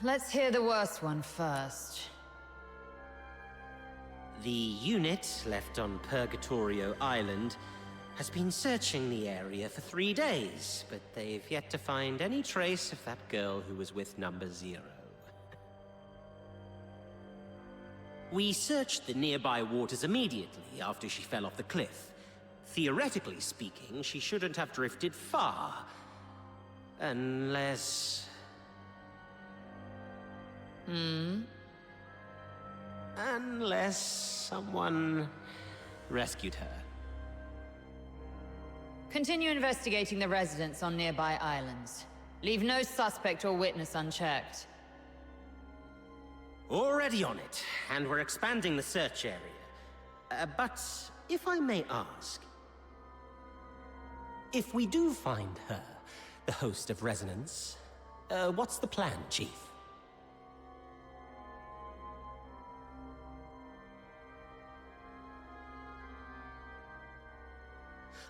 Let's hear the worst one first. The unit left on Purgatorio Island has been searching the area for 3 days, but they've yet to find any trace of that girl who was with number 0. We searched the nearby waters immediately after she fell off the cliff. Theoretically speaking, she shouldn't have drifted far. Unless... Unless someone rescued her. Continue investigating the residents on nearby islands. Leave no suspect or witness unchecked. Already on it, and we're expanding the search area. But if I may ask, if we do find her, the host of Resonance, what's the plan, Chief?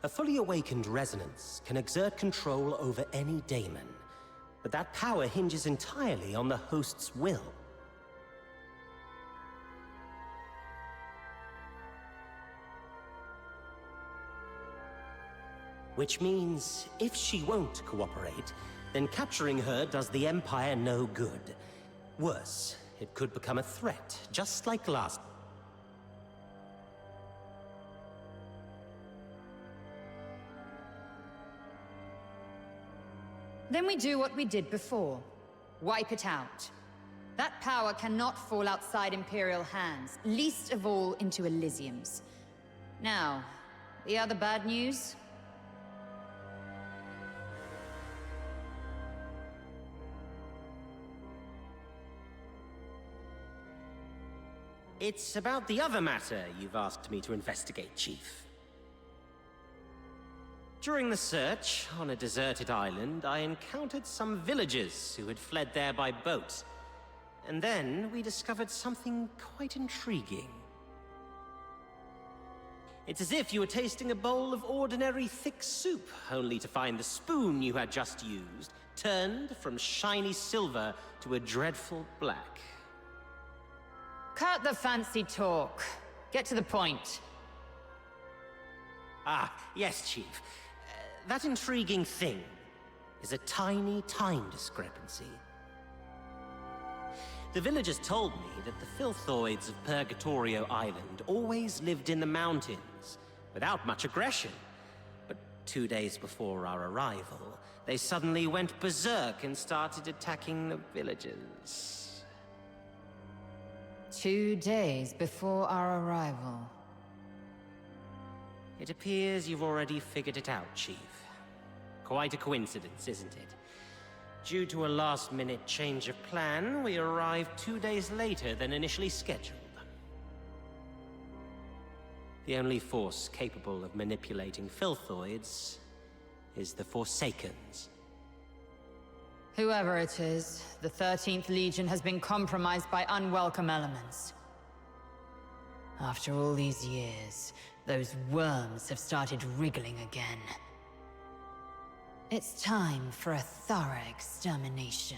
A fully awakened Resonance can exert control over any daemon, but that power hinges entirely on the host's will. Which means, if she won't cooperate, then capturing her does the Empire no good. Worse, it could become a threat, just like last. Then we do what we did before. Wipe it out. That power cannot fall outside Imperial hands, least of all into Elysium's. Now, the other bad news? It's about the other matter you've asked me to investigate, Chief. During the search, on a deserted island, I encountered some villagers who had fled there by boat. And then we discovered something quite intriguing. It's as if you were tasting a bowl of ordinary thick soup, only to find the spoon you had just used turned from shiny silver to a dreadful black. Cut the fancy talk. Get to the point. Ah, yes, Chief. That intriguing thing is a tiny time discrepancy. The villagers told me that the Filthoids of Purgatorio Island always lived in the mountains, without much aggression. But 2 days before our arrival, they suddenly went berserk and started attacking the villagers. 2 days before our arrival. It appears you've already figured it out, Chief. Quite a coincidence, isn't it? Due to a last-minute change of plan, we arrived 2 days later than initially scheduled. The only force capable of manipulating Filthoids is the Forsakens. Whoever it is, the 13th Legion has been compromised by unwelcome elements. After all these years, those worms have started wriggling again. It's time for a thorough extermination.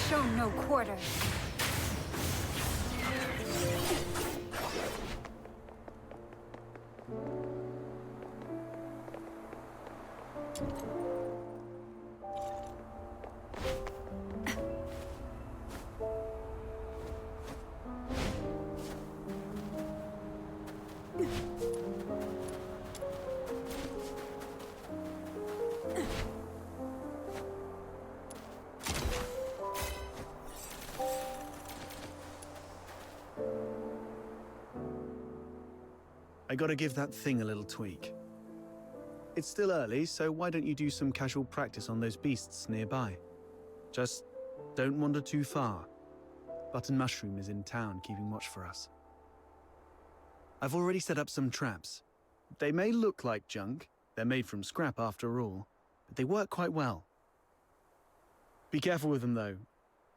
Show no quarter. I gotta give that thing a little tweak. It's still early, so why don't you do some casual practice on those beasts nearby? Just don't wander too far. Button Mushroom is in town keeping watch for us. I've already set up some traps. They may look like junk, they're made from scrap after all, but they work quite well. Be careful with them though.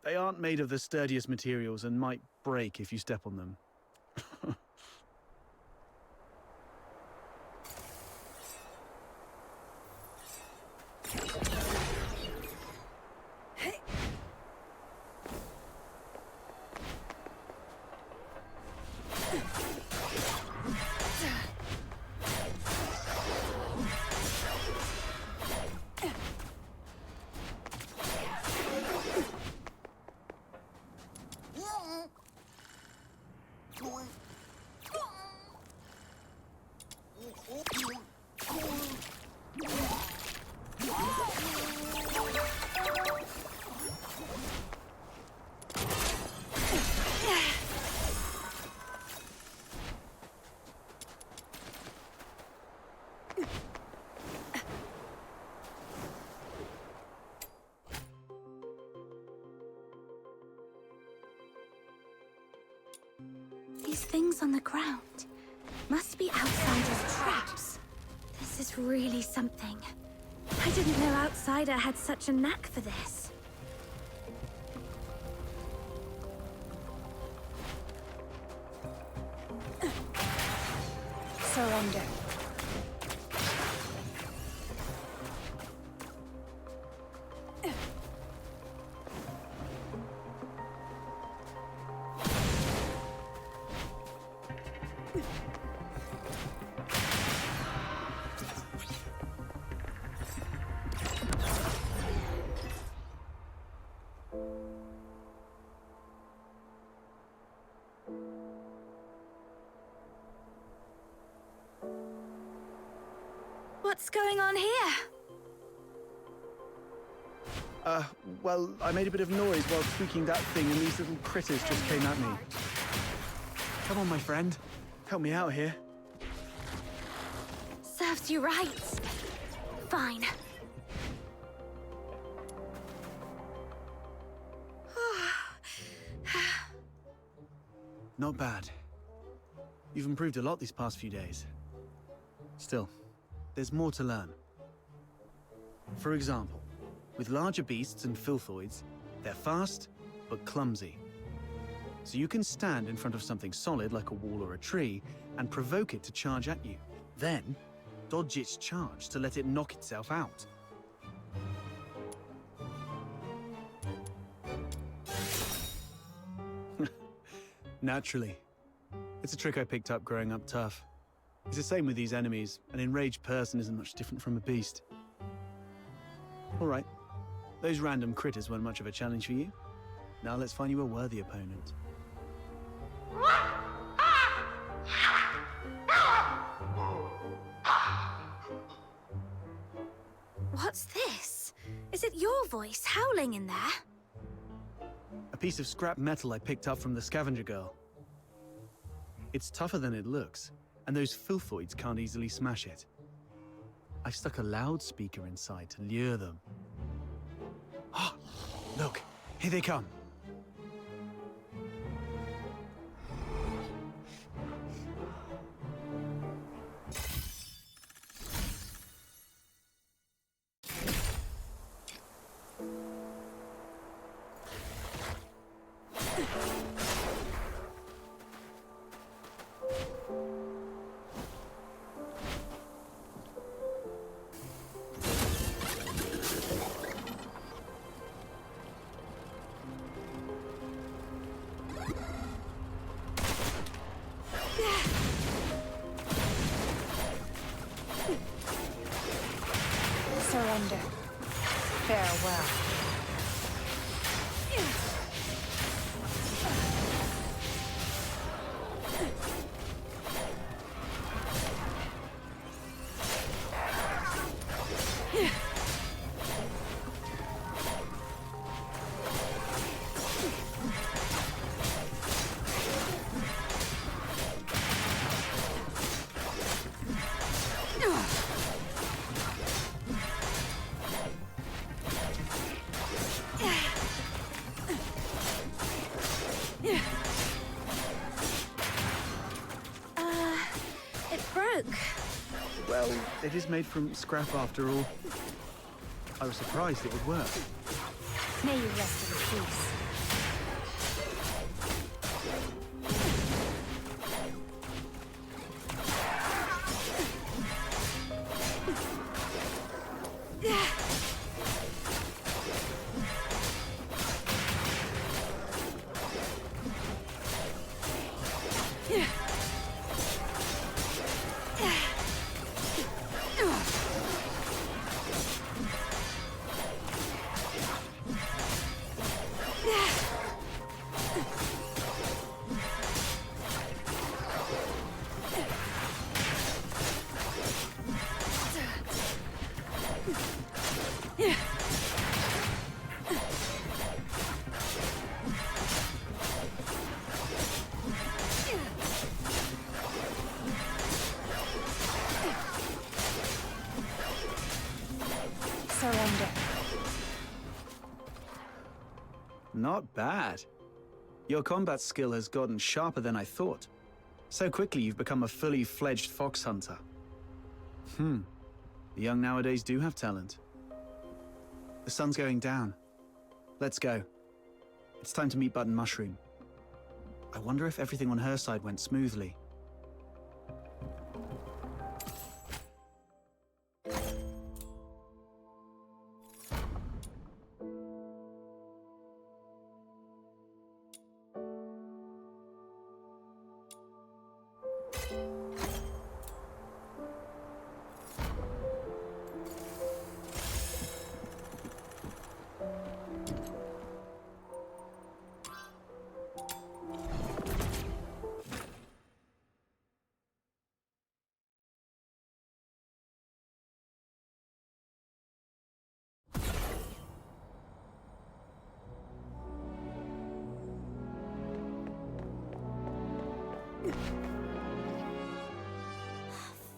They aren't made of the sturdiest materials and might break if you step on them. These things on the ground must be outsiders' traps. This is really something. I didn't know Outsider had such a knack for this. Surrender. What's going on here? Well, I made a bit of noise while tweaking that thing and these little critters just came at me. Come on, my friend. Help me out here. Serves you right. Fine. Not bad. You've improved a lot these past few days. Still, there's more to learn. For example, with larger beasts and filthoids, they're fast, but clumsy. So you can stand in front of something solid like a wall or a tree and provoke it to charge at you. Then, dodge its charge to let it knock itself out. Naturally. It's a trick I picked up growing up tough. It's the same with these enemies. An enraged person isn't much different from a beast. All right. Those random critters weren't much of a challenge for you. Now let's find you a worthy opponent. What's this? Is it your voice howling in there? A piece of scrap metal I picked up from the scavenger girl. It's tougher than it looks, and those filthoids can't easily smash it. I've stuck a loudspeaker inside to lure them. Ah, look, here they come. It broke. Well, it is made from scrap after all. I was surprised it would work. May you rest in peace. Surrender. Not bad. Your combat skill has gotten sharper than I thought. So quickly you've become a fully fledged fox hunter. The young nowadays do have talent. The sun's going down. Let's go. It's time to meet Button Mushroom. I wonder if everything on her side went smoothly.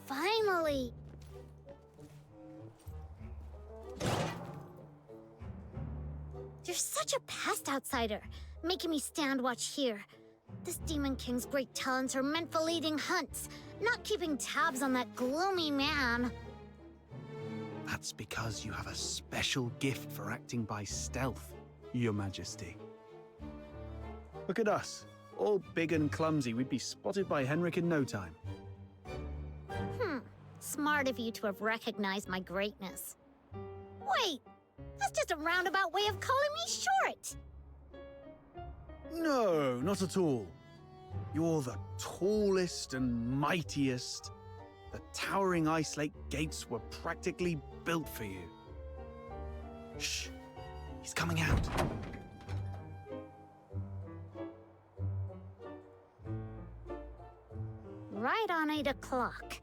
Finally! You're such a pest outsider, making me stand watch here. This Demon King's great talents are meant for leading hunts, not keeping tabs on that gloomy man. That's because you have a special gift for acting by stealth, Your Majesty. Look at us. All big and clumsy, we'd be spotted by Henrik in no time. Smart of you to have recognized my greatness. Wait! That's just a roundabout way of calling me short! No, not at all. You're the tallest and mightiest. The towering Ice Lake gates were practically built for you. Shh! He's coming out. Right on 8 o'clock.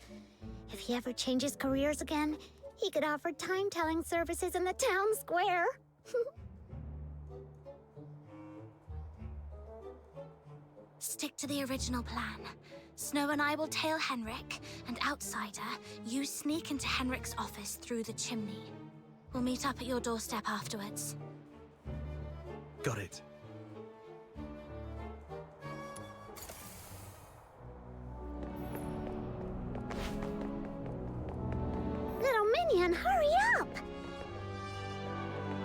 If he ever changes careers again, he could offer time-telling services in the town square. Stick to the original plan. Snow and I will tail Henrik, and Outsider, you sneak into Henrik's office through the chimney. We'll meet up at your doorstep afterwards. Got it. Little minion, hurry up!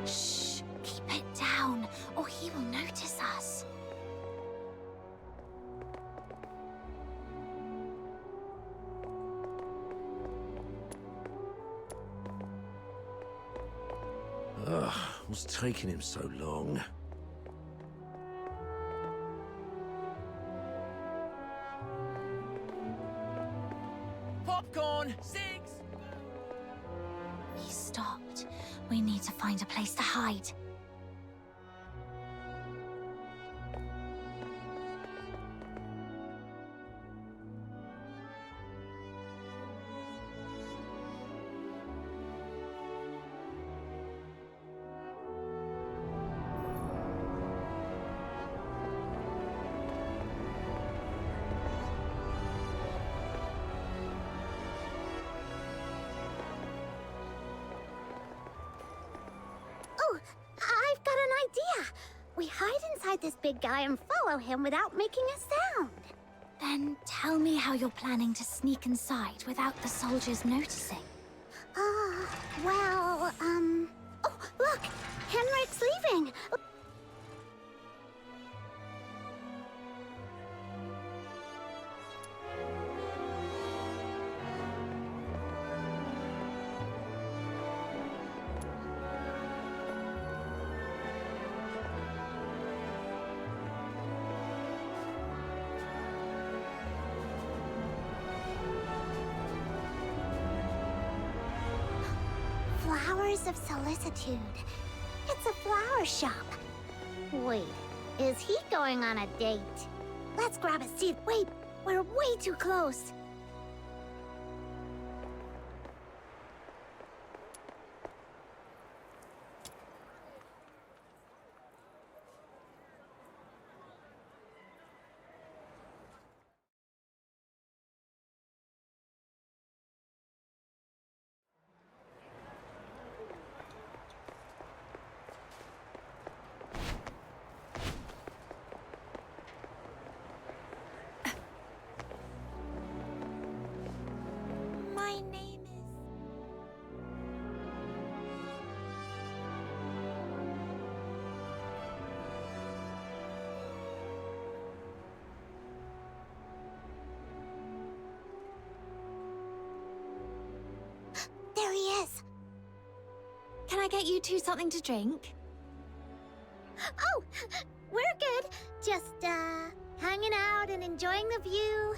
Shh, keep it down, or he will notice us. Ugh, what's taking him so long? Popcorn! 6! He stopped. We need to find a place to hide. Oh, I've got an idea. We hide inside this big guy and follow him without making a sound. Then tell me how you're planning to sneak inside without the soldiers noticing. Well, Oh, look! Henrik's leaving! Flowers of Solicitude. It's a flower shop. Wait, is he going on a date? Let's grab a seat. Wait, we're way too close. My name is... There he is. Can I get you two something to drink? Oh, we're good. Just, hanging out and enjoying the view.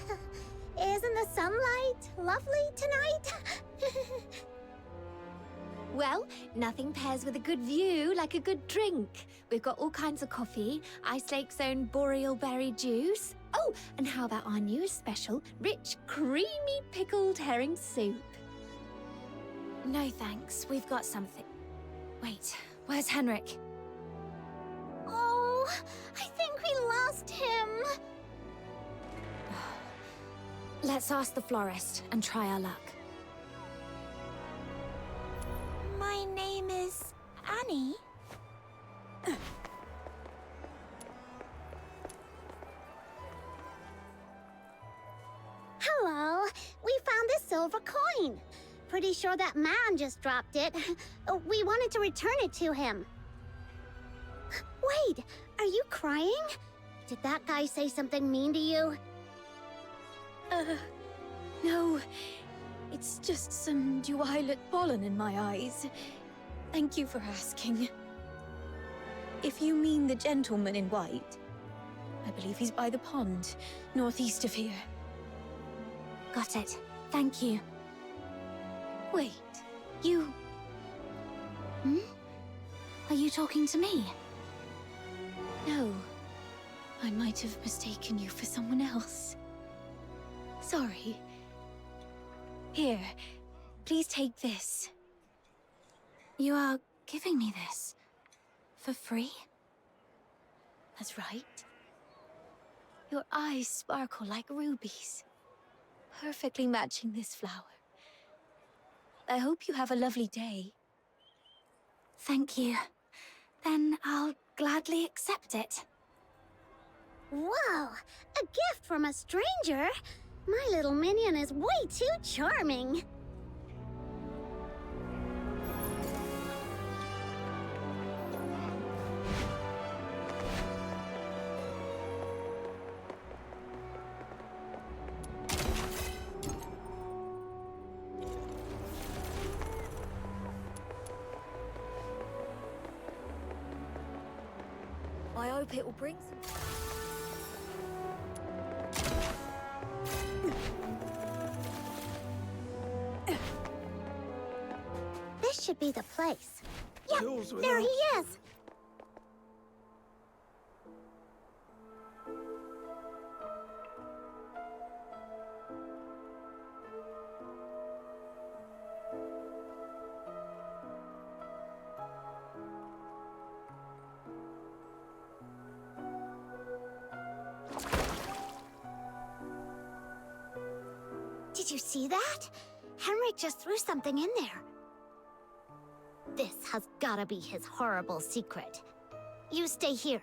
Isn't the sunlight lovely tonight? Well, nothing pairs with a good view like a good drink. We've got all kinds of coffee, Ice Lake's own boreal berry juice. Oh, and how about our newest special, rich, creamy pickled herring soup? No thanks, we've got something. Wait, where's Henrik? Oh, I think we lost him. Let's ask the florist and try our luck. My name is Annie. Hello, we found this silver coin. Pretty sure that man just dropped it. We wanted to return it to him. Wait, are you crying? Did that guy say something mean to you? No. It's just some duet pollen in my eyes. Thank you for asking. If you mean the gentleman in white, I believe he's by the pond, northeast of here. Got it. Thank you. Wait, you... Are you talking to me? No. I might have mistaken you for someone else. Sorry. Here, please take this. You are giving me this? For free? That's right. Your eyes sparkle like rubies, perfectly matching this flower. I hope you have a lovely day. Thank you. Then I'll gladly accept it. Whoa, a gift from a stranger? My little minion is way too charming. I hope it will bring some... This should be the place. Yep, there he is. Did you see that? Henrik just threw something in there. This has gotta be his horrible secret. You stay here.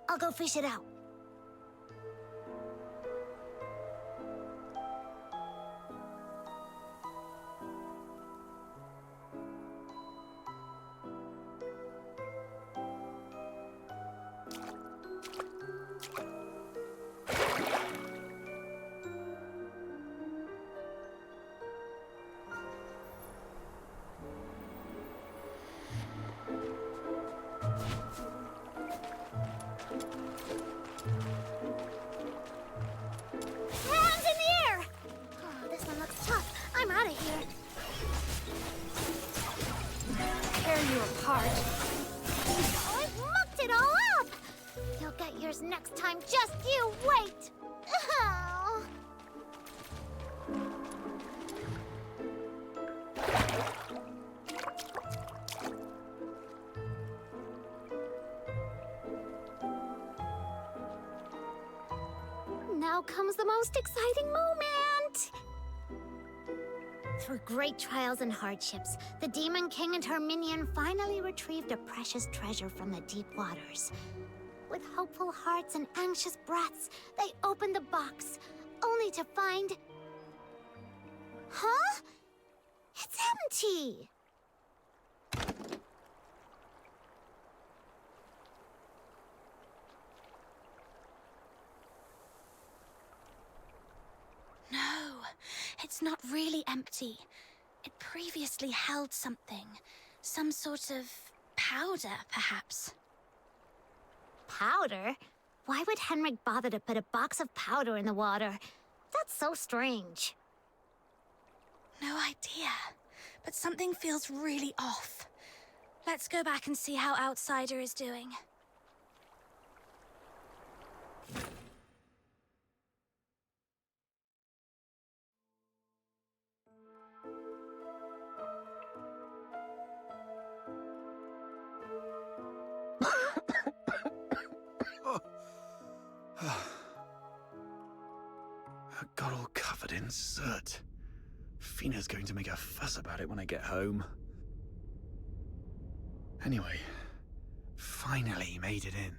I'll go fish it out. Hands in the air! Oh, this one looks tough. I'm out of here. Tear you apart. Oh, I've mucked it all up! You'll get yours next time, just you wait! Oh. Now comes the most exciting moment! Through great trials and hardships, the Demon King and her minion finally retrieved a precious treasure from the deep waters. With hopeful hearts and anxious breaths, they opened the box, only to find... Huh? It's empty! No, it's not really empty. It previously held something. Some sort of powder, perhaps. Powder? Why would Henrik bother to put a box of powder in the water? That's so strange. No idea, but something feels really off. Let's go back and see how Outsider is doing. I got all covered in soot. Fina's going to make a fuss about it when I get home. Anyway, finally made it in.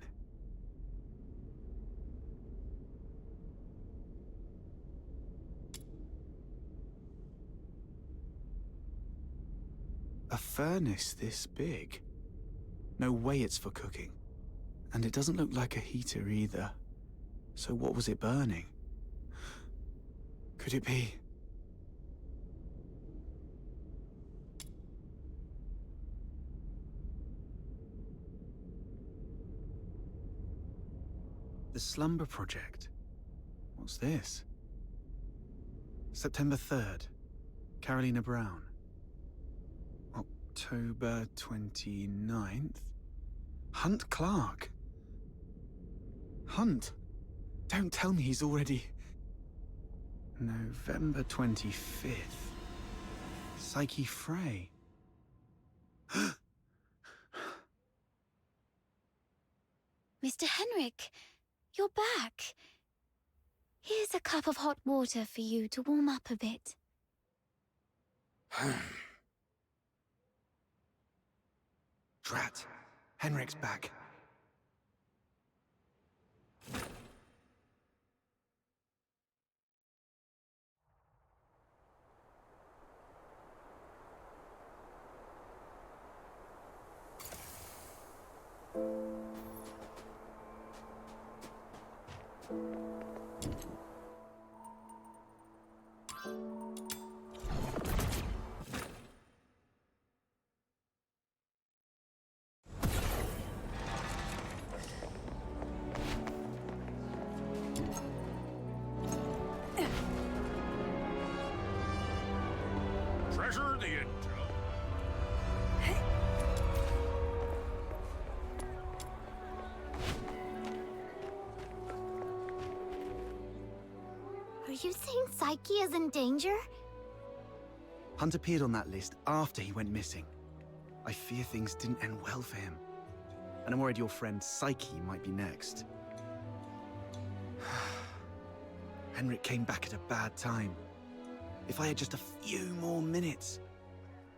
A furnace this big? No way it's for cooking. And it doesn't look like a heater either. So what was it burning? Could it be... The Slumber Project? What's this? September 3rd. Carolina Brown. October 29th. Hunt Clark. Hunt? Don't tell me he's already... November 25th. Psyche Frey. Mr. Henrik, you're back. Here's a cup of hot water for you to warm up a bit. Drat. Henrik's back. Treasure the intel. Are you saying Psyche is in danger? Hunt appeared on that list after he went missing. I fear things didn't end well for him. And I'm worried your friend Psyche might be next. Henrik came back at a bad time. If I had just a few more minutes.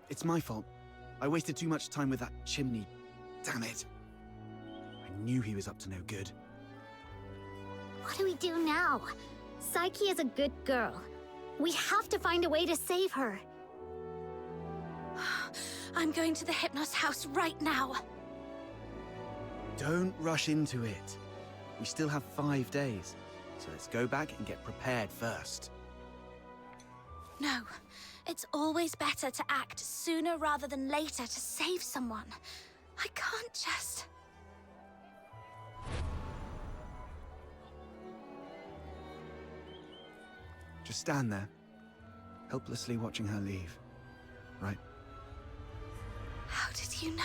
It's my fault. I wasted too much time with that chimney. Damn it. I knew he was up to no good. What do we do now? Psyche is a good girl. We have to find a way to save her. I'm going to the Hypnos house right now. Don't rush into it. We still have 5 days, so let's go back and get prepared first. No, it's always better to act sooner rather than later to save someone. I can't just... Just stand there, helplessly watching her leave. Right? How did you know?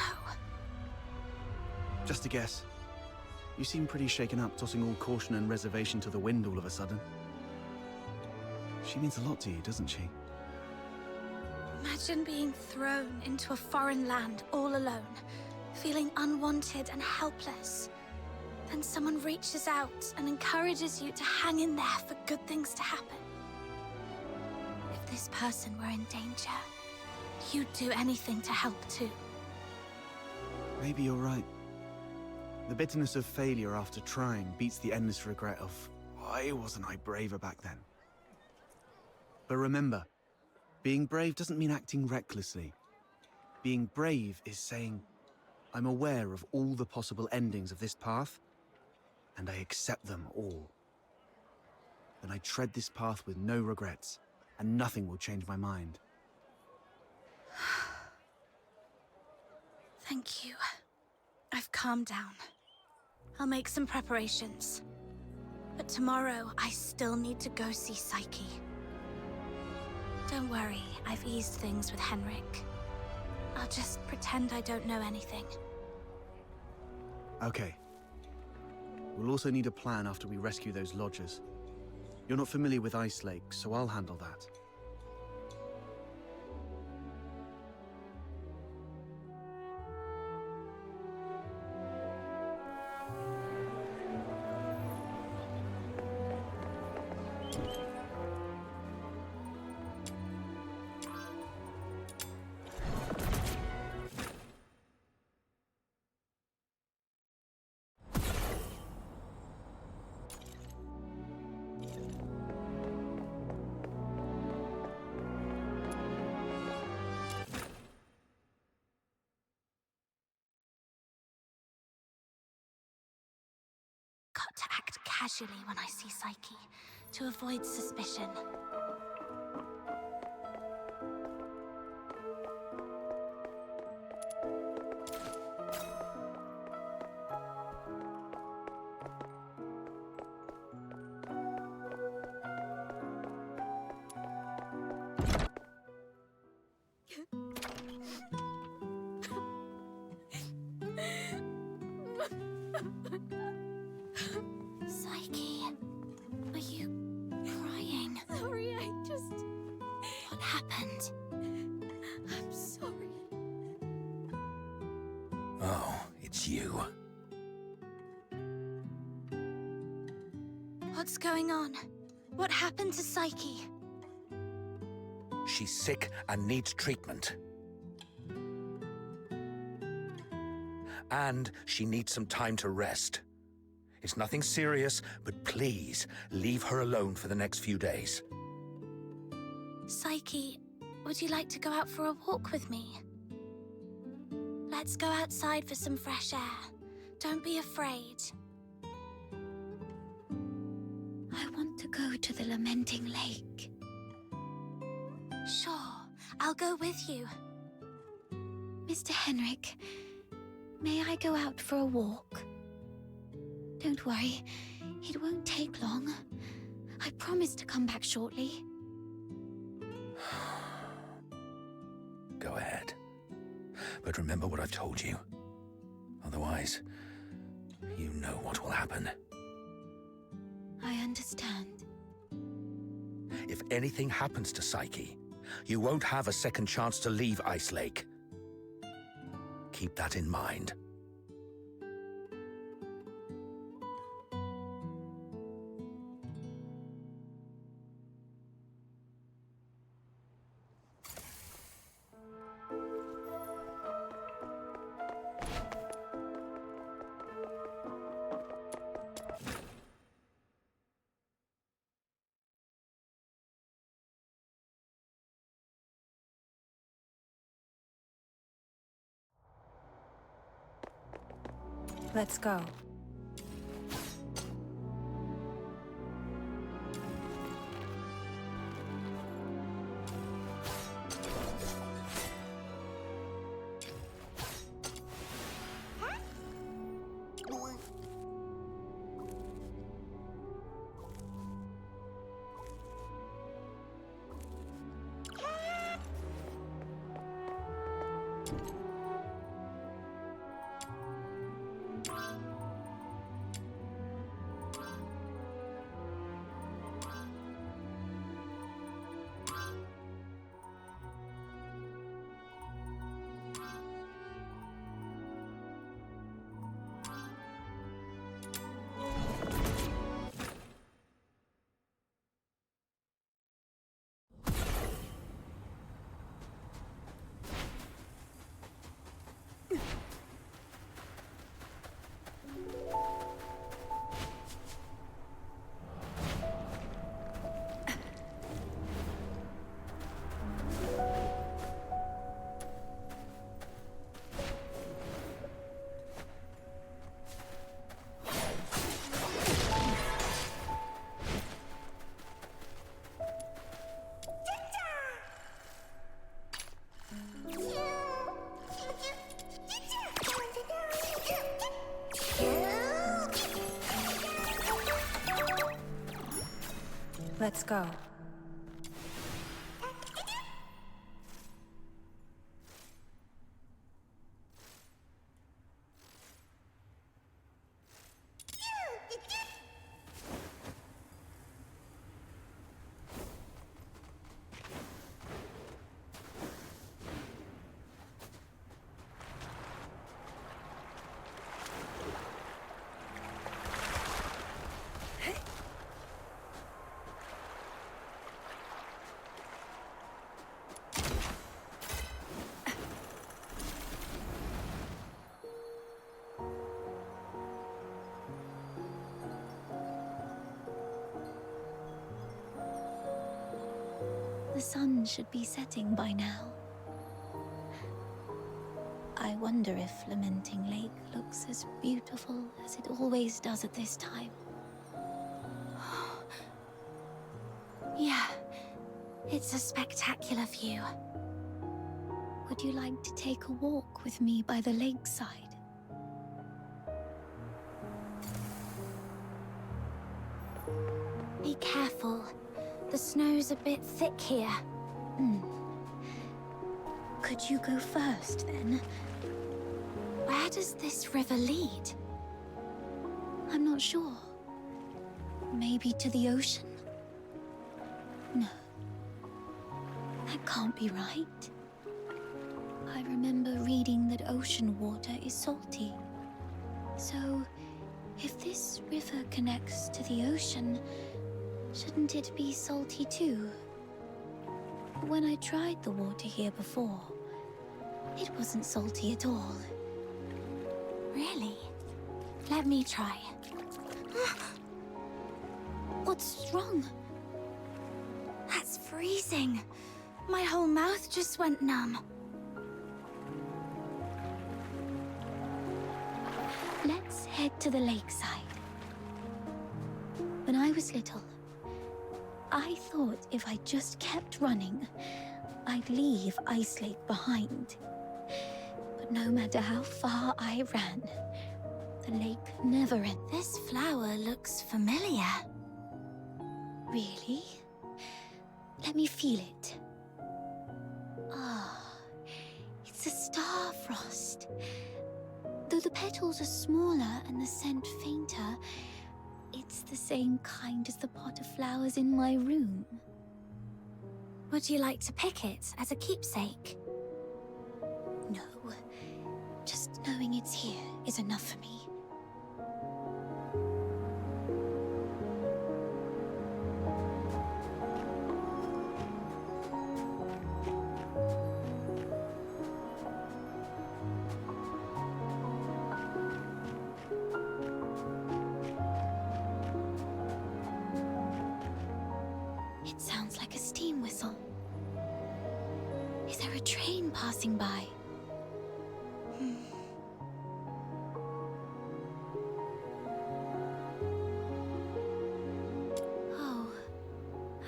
Just a guess. You seem pretty shaken up, tossing all caution and reservation to the wind all of a sudden. She means a lot to you, doesn't she? Imagine being thrown into a foreign land all alone, feeling unwanted and helpless. Then someone reaches out and encourages you to hang in there for good things to happen. If this person were in danger, you'd do anything to help too. Maybe you're right. The bitterness of failure after trying beats the endless regret of, why wasn't I braver back then? But remember, being brave doesn't mean acting recklessly. Being brave is saying, I'm aware of all the possible endings of this path, and I accept them all. Then I tread this path with no regrets, and nothing will change my mind. Thank you. I've calmed down. I'll make some preparations. But tomorrow, I still need to go see Psyche. Don't worry, I've eased things with Henrik. I'll just pretend I don't know anything. Okay. We'll also need a plan after we rescue those lodgers. You're not familiar with Ice Lake, so I'll handle that. Got to act casually when I see Psyche, to avoid suspicion. Psyche, are you crying? Sorry, What happened? I'm sorry. Oh, it's you. What's going on? What happened to Psyche? She's sick and needs treatment. And she needs some time to rest. It's nothing serious, but please, leave her alone for the next few days. Psyche, would you like to go out for a walk with me? Let's go outside for some fresh air. Don't be afraid. I want to go to the Lamenting Lake. Sure, I'll go with you. Mr. Henrik, may I go out for a walk? Don't worry, it won't take long. I promise to come back shortly. Go ahead. But remember what I've told you. Otherwise, you know what will happen. I understand. If anything happens to Psyche, you won't have a second chance to leave Ice Lake. Keep that in mind. Let's go. Let's go. The sun should be setting by now. I wonder if Lamenting Lake looks as beautiful as it always does at this time. Yeah, it's a spectacular view. Would you like to take a walk with me by the lakeside? Be careful. The snow's a bit thick here. Could you go first, then? Where does this river lead? I'm not sure. Maybe to the ocean? No. That can't be right. I remember reading that ocean water is salty. So, if this river connects to the ocean, shouldn't it be salty too? When I tried the water here before, it wasn't salty at all. Really? Let me try. What's wrong? That's freezing. My whole mouth just went numb. Let's head to the lakeside. When I was little, I thought if I just kept running, I'd leave Ice Lake behind. But no matter how far I ran, the lake never ended. This flower looks familiar. Really? Let me feel it. Ah, it's a star frost. Though the petals are smaller and the scent fainter, it's the same kind as the pot of flowers in my room. Would you like to pick it as a keepsake? No. Just knowing it's here is enough for me. It sounds like a steam whistle. Is there a train passing by?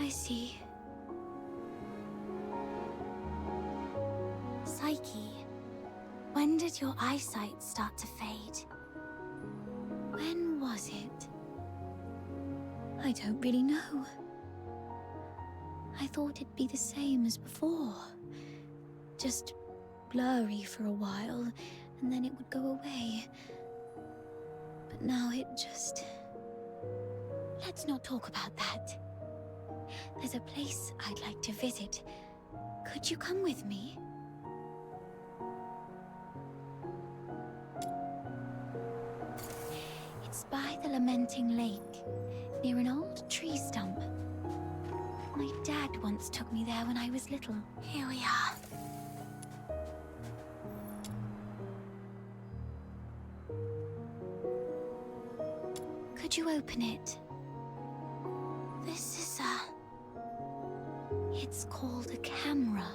I see. Psyche, when did your eyesight start to fade? When was it? I don't really know. I thought it'd be the same as before. Just blurry for a while, and then it would go away. But now it just... Let's not talk about that. There's a place I'd like to visit. Could you come with me? It's by the Lamenting Lake, near an old tree stump. My dad once took me there when I was little. Here we are. Could you open it? This is It's called a camera.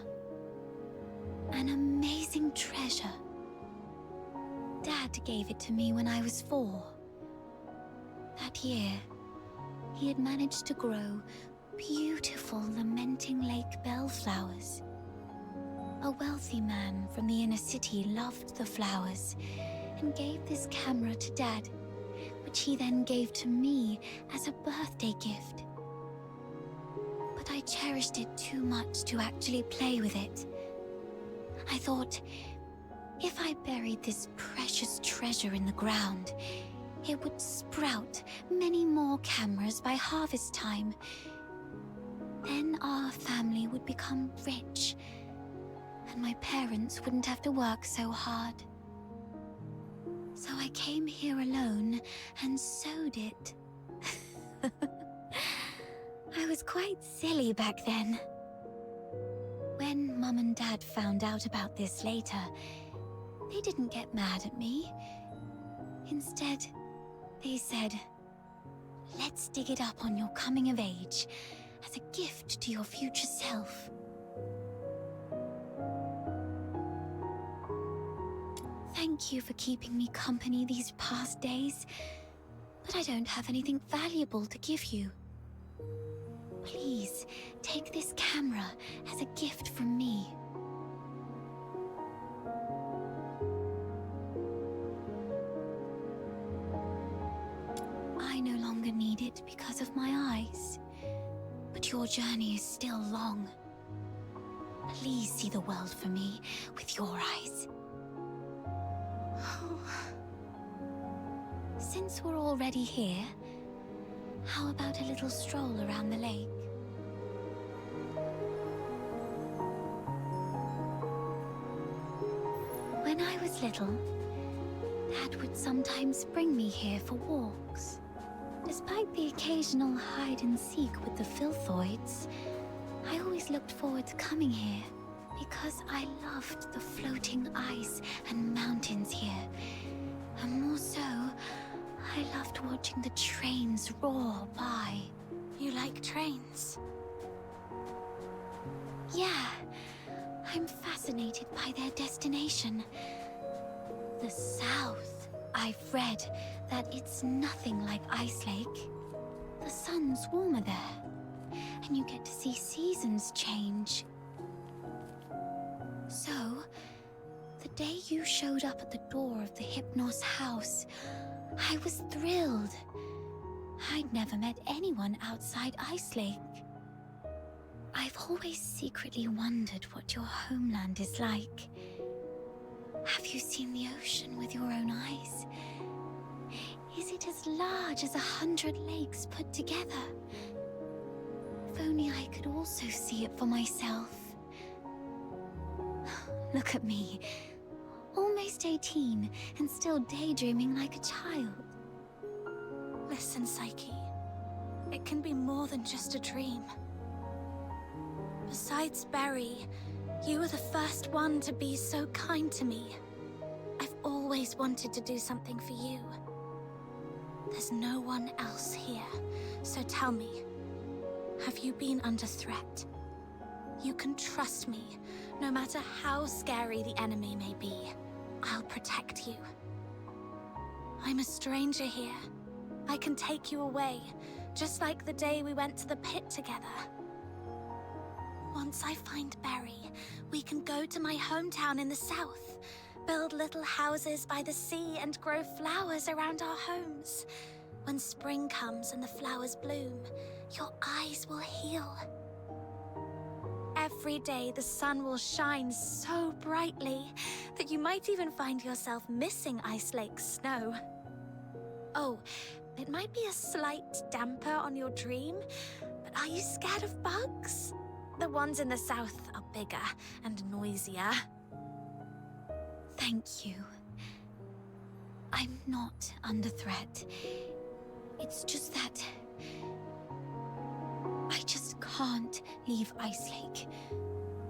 An amazing treasure. Dad gave it to me when I was 4. That year, he had managed to grow beautiful Lamenting Lake bellflowers. A wealthy man from the inner city loved the flowers and gave this camera to Dad, which he then gave to me as a birthday gift. But I cherished it too much to actually play with it. I thought, if I buried this precious treasure in the ground, it would sprout many more cameras by harvest time. Then our family would become rich, and my parents wouldn't have to work so hard. So I came here alone and sewed it. I was quite silly back then. When Mum and Dad found out about this later, they didn't get mad at me. Instead, they said, "Let's dig it up on your coming of age, as a gift to your future self." Thank you for keeping me company these past days, but I don't have anything valuable to give you. Please, take this camera as a gift from me. I no longer need it because of my eyes, but your journey is still long. Please see the world for me with your eyes. Since we're already here, how about a little stroll around the lake? When I was little, Dad would sometimes bring me here for walks. Despite the occasional hide and seek with the Filthoids, I always looked forward to coming here because I loved the floating ice and mountains here. And more so, I loved watching the trains roar by. You like trains? Yeah, I'm fascinated by their destination. The South. I've read that it's nothing like Ice Lake. The sun's warmer there, and you get to see seasons change. So, the day you showed up at the door of the Hypnos house, I was thrilled. I'd never met anyone outside Ice Lake. I've always secretly wondered what your homeland is like. Have you seen the ocean with your own eyes? Is it as large as 100 lakes put together? If only I could also see it for myself. Look at me. Almost 18 and still daydreaming like a child. Listen, Psyche. It can be more than just a dream. Besides Barry, you were the first one to be so kind to me. I've always wanted to do something for you. There's no one else here, so tell me, have you been under threat? You can trust me, no matter how scary the enemy may be. I'll protect you. I'm a stranger here. I can take you away, just like the day we went to the pit together. Once I find Berry, we can go to my hometown in the south, build little houses by the sea and grow flowers around our homes. When spring comes and the flowers bloom, your eyes will heal. Every day the sun will shine so brightly that you might even find yourself missing Ice Lake's snow. Oh, it might be a slight damper on your dream, but are you scared of bugs? The ones in the south are bigger and noisier. Thank you. I'm not under threat. It's just that I just can't leave Ice Lake,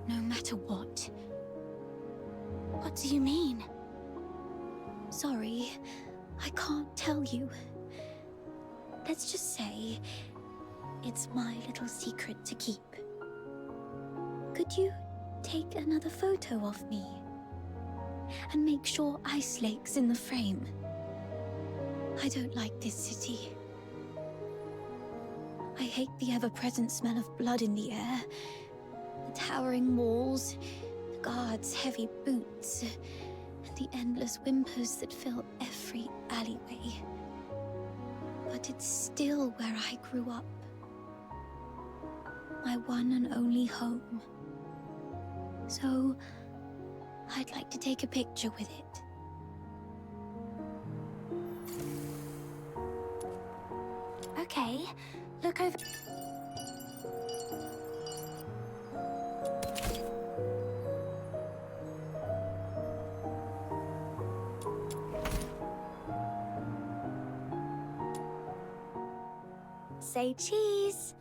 no matter what. What do you mean? Sorry, I can't tell you. Let's just say it's my little secret to keep. Could you take another photo of me? And make sure Ice Lake's in the frame. I don't like this city. I hate the ever-present smell of blood in the air, the towering walls, the guards' heavy boots, and the endless whimpers that fill every alleyway. But it's still where I grew up. My one and only home. So, I'd like to take a picture with it. Okay, look over... Say cheese!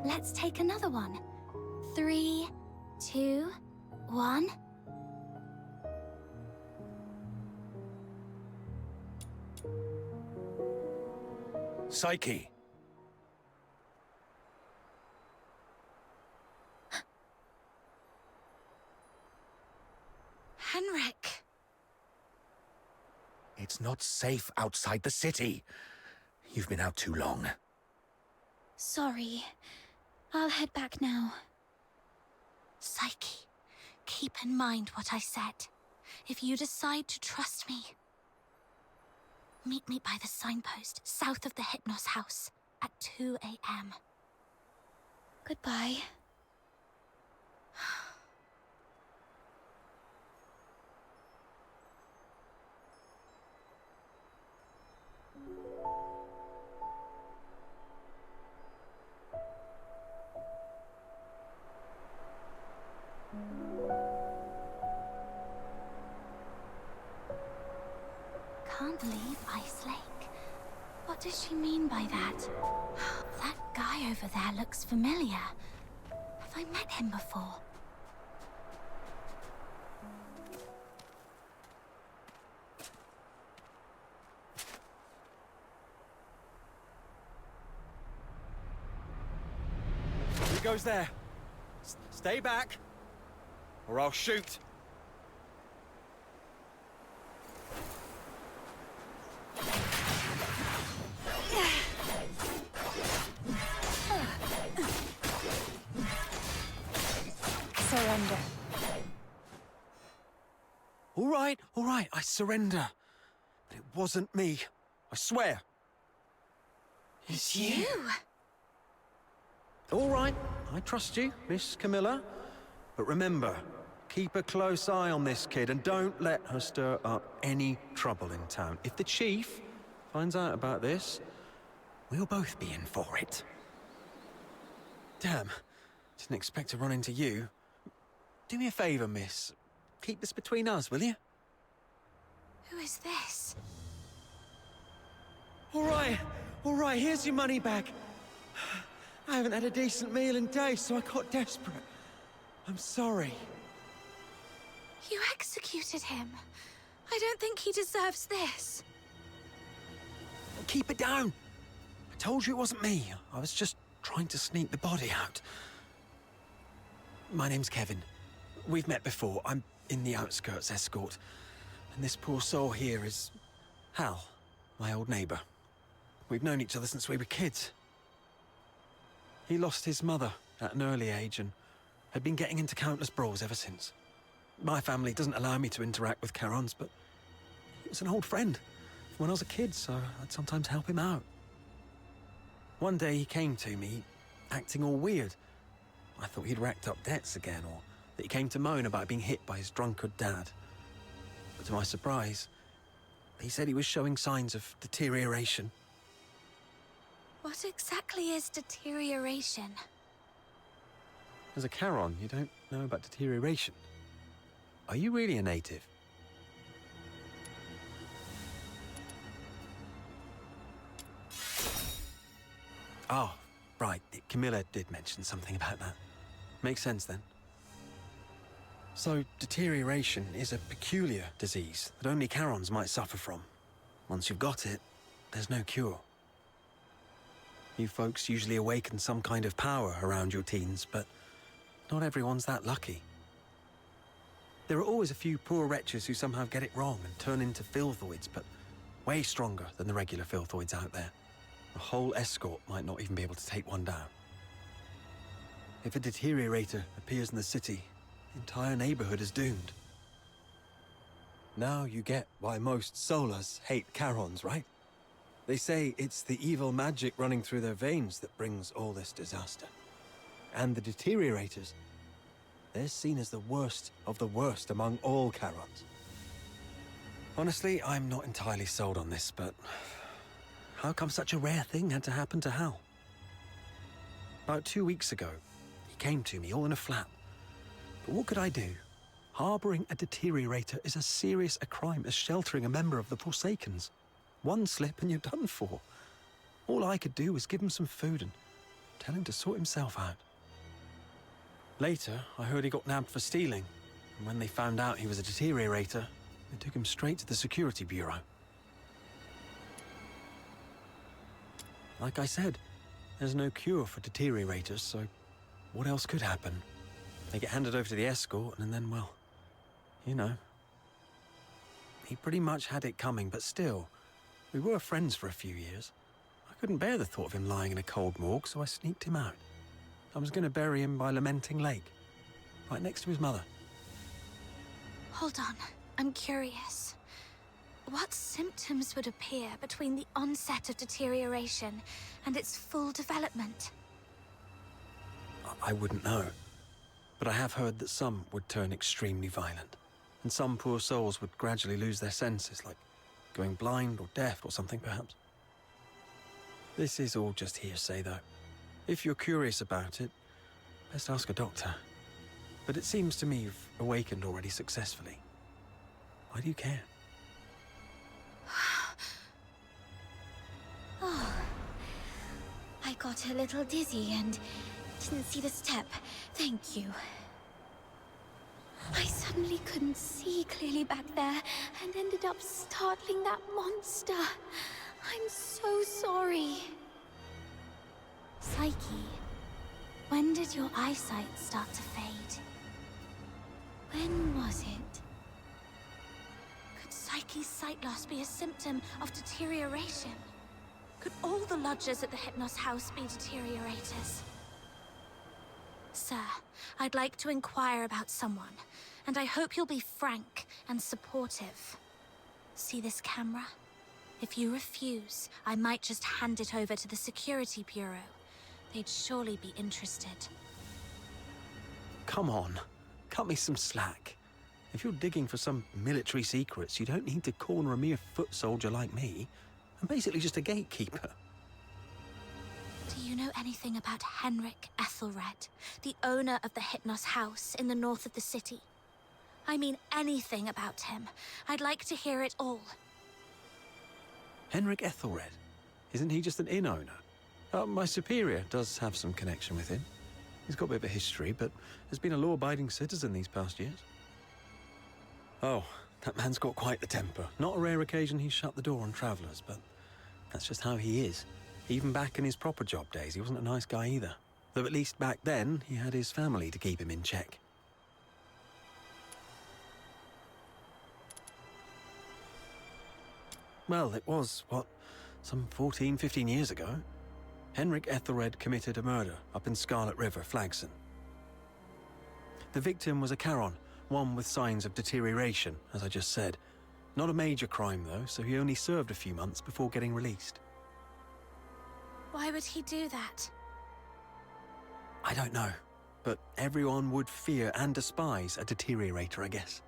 Let's take another one. 3, 2, 1... Psyche! Henrik! It's not safe outside the city. You've been out too long. Sorry. I'll head back now. Psyche, keep in mind what I said. If you decide to trust me, meet me by the signpost south of the Hypnos house at 2 a.m. Goodbye. Can't leave Ice Lake. What does she mean by that? That guy over there looks familiar. Have I met him before? Who goes there? Stay back, or I'll shoot. Surrender. All right, I surrender. But it wasn't me, I swear. It's you! All right, I trust you, Miss Camilla. But remember, keep a close eye on this kid and don't let her stir up any trouble in town. If the chief finds out about this, we'll both be in for it. Damn, didn't expect to run into you. Do me a favor, miss. Keep this between us, will you? Who is this? All right, here's your money back. I haven't had a decent meal in days, so I got desperate. I'm sorry. You executed him. I don't think he deserves this. Keep it down. I told you it wasn't me. I was just trying to sneak the body out. My name's Kevin. We've met before. I'm in the outskirts escort. And this poor soul here is Hal, my old neighbor. We've known each other since we were kids. He lost his mother at an early age and had been getting into countless brawls ever since. My family doesn't allow me to interact with Charons, but he was an old friend from when I was a kid, so I'd sometimes help him out. One day he came to me, acting all weird. I thought he'd racked up debts again, or that he came to moan about being hit by his drunkard dad. But to my surprise, he said he was showing signs of deterioration. What exactly is deterioration? As a Charon, you don't know about deterioration. Are you really a native? Oh, right. Camilla did mention something about that. Makes sense then. So, deterioration is a peculiar disease that only Charons might suffer from. Once you've got it, there's no cure. You folks usually awaken some kind of power around your teens, but not everyone's that lucky. There are always a few poor wretches who somehow get it wrong and turn into filthoids, but way stronger than the regular filthoids out there. A whole escort might not even be able to take one down. If a deteriorator appears in the city, the entire neighborhood is doomed. Now you get why most Solars hate Charons, right? They say it's the evil magic running through their veins that brings all this disaster. And the deteriorators, they're seen as the worst of the worst among all Charons. Honestly, I'm not entirely sold on this, but how come such a rare thing had to happen to Hal? About 2 weeks ago, he came to me all in a flap. But what could I do? Harboring a deteriorator is as serious a crime as sheltering a member of the Forsakens. One slip and you're done for. All I could do was give him some food and tell him to sort himself out. Later, I heard he got nabbed for stealing, and when they found out he was a deteriorator, they took him straight to the security bureau. Like I said, there's no cure for deteriorators, so what else could happen? They get handed over to the escort, and then, well, you know. He pretty much had it coming, but still, we were friends for a few years. I couldn't bear the thought of him lying in a cold morgue, so I sneaked him out. I was going to bury him by Lamenting Lake, right next to his mother. Hold on, I'm curious. What symptoms would appear between the onset of deterioration and its full development? I wouldn't know. But I have heard that some would turn extremely violent, and some poor souls would gradually lose their senses, like going blind or deaf or something, perhaps. This is all just hearsay, though. If you're curious about it, best ask a doctor. But it seems to me you've awakened already successfully. Why do you care? Oh, I got a little dizzy and didn't see the step. Thank you. I suddenly couldn't see clearly back there and ended up startling that monster. I'm so sorry. Psyche, when did your eyesight start to fade? When was it? Could Psyche's sight loss be a symptom of deterioration? Could all the lodgers at the Hypnos house be deteriorators? Sir, I'd like to inquire about someone, and I hope you'll be frank and supportive. See this camera? If you refuse, I might just hand it over to the Security Bureau. They'd surely be interested. Come on, cut me some slack. If you're digging for some military secrets, you don't need to corner a mere foot soldier like me. I'm basically just a gatekeeper. Do you know anything about Henrik Ethelred, the owner of the Hypnos house in the north of the city? I mean anything about him. I'd like to hear it all. Henrik Ethelred? Isn't he just an inn owner? My superior does have some connection with him. He's got a bit of a history, but has been a law-abiding citizen these past years. Oh, that man's got quite the temper. Not a rare occasion he's shut the door on travelers, but that's just how he is. Even back in his proper job days, he wasn't a nice guy either. Though at least back then, he had his family to keep him in check. Well, it was what some 14, 15 years ago. Henrik Ethelred committed a murder up in Scarlet River, Flagson. The victim was a Charon, one with signs of deterioration, as I just said. Not a major crime, though, so he only served a few months before getting released. Why would he do that? I don't know, but everyone would fear and despise a deteriorator, I guess.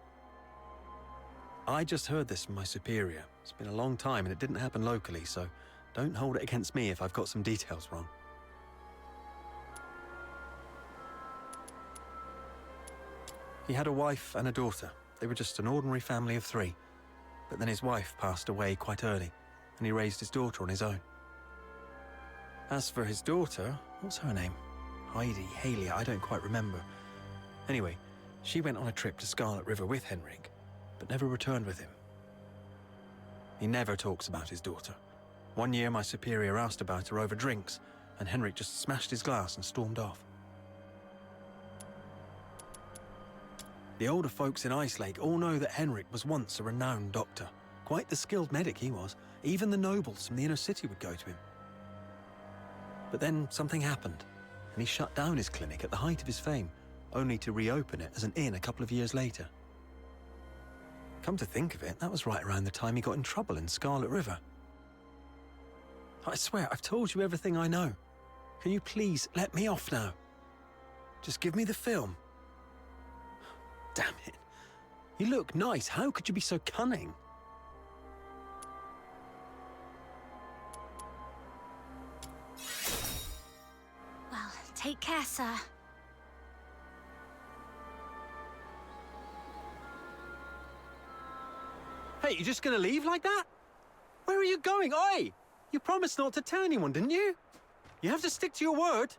I just heard this from my superior. It's been a long time and it didn't happen locally, so don't hold it against me if I've got some details wrong. He had a wife and a daughter. They were just an ordinary family of 3. But then his wife passed away quite early, and he raised his daughter on his own. As for his daughter, what's her name? Heidi, Haley, I don't quite remember. Anyway, she went on a trip to Scarlet River with Henrik, but never returned with him. He never talks about his daughter. One year my superior asked about her over drinks, and Henrik just smashed his glass and stormed off. The older folks in Icelake all know that Henrik was once a renowned doctor. Quite the skilled medic he was. Even the nobles from the inner city would go to him. But then something happened, and he shut down his clinic at the height of his fame, only to reopen it as an inn a couple of years later. Come to think of it, that was right around the time he got in trouble in Scarlet River. I swear, I've told you everything I know. Can you please let me off now? Just give me the film. Damn it. You look nice. How could you be so cunning? Well, take care, sir. Hey, you just gonna leave like that? Where are you going? Oi! You promised not to tell anyone, didn't you? You have to stick to your word.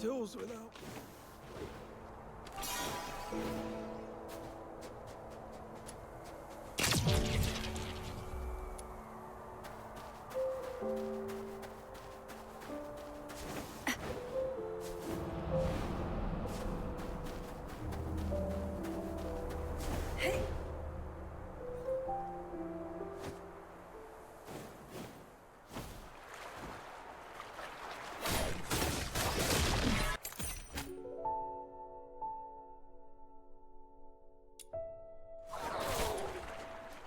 Tools without.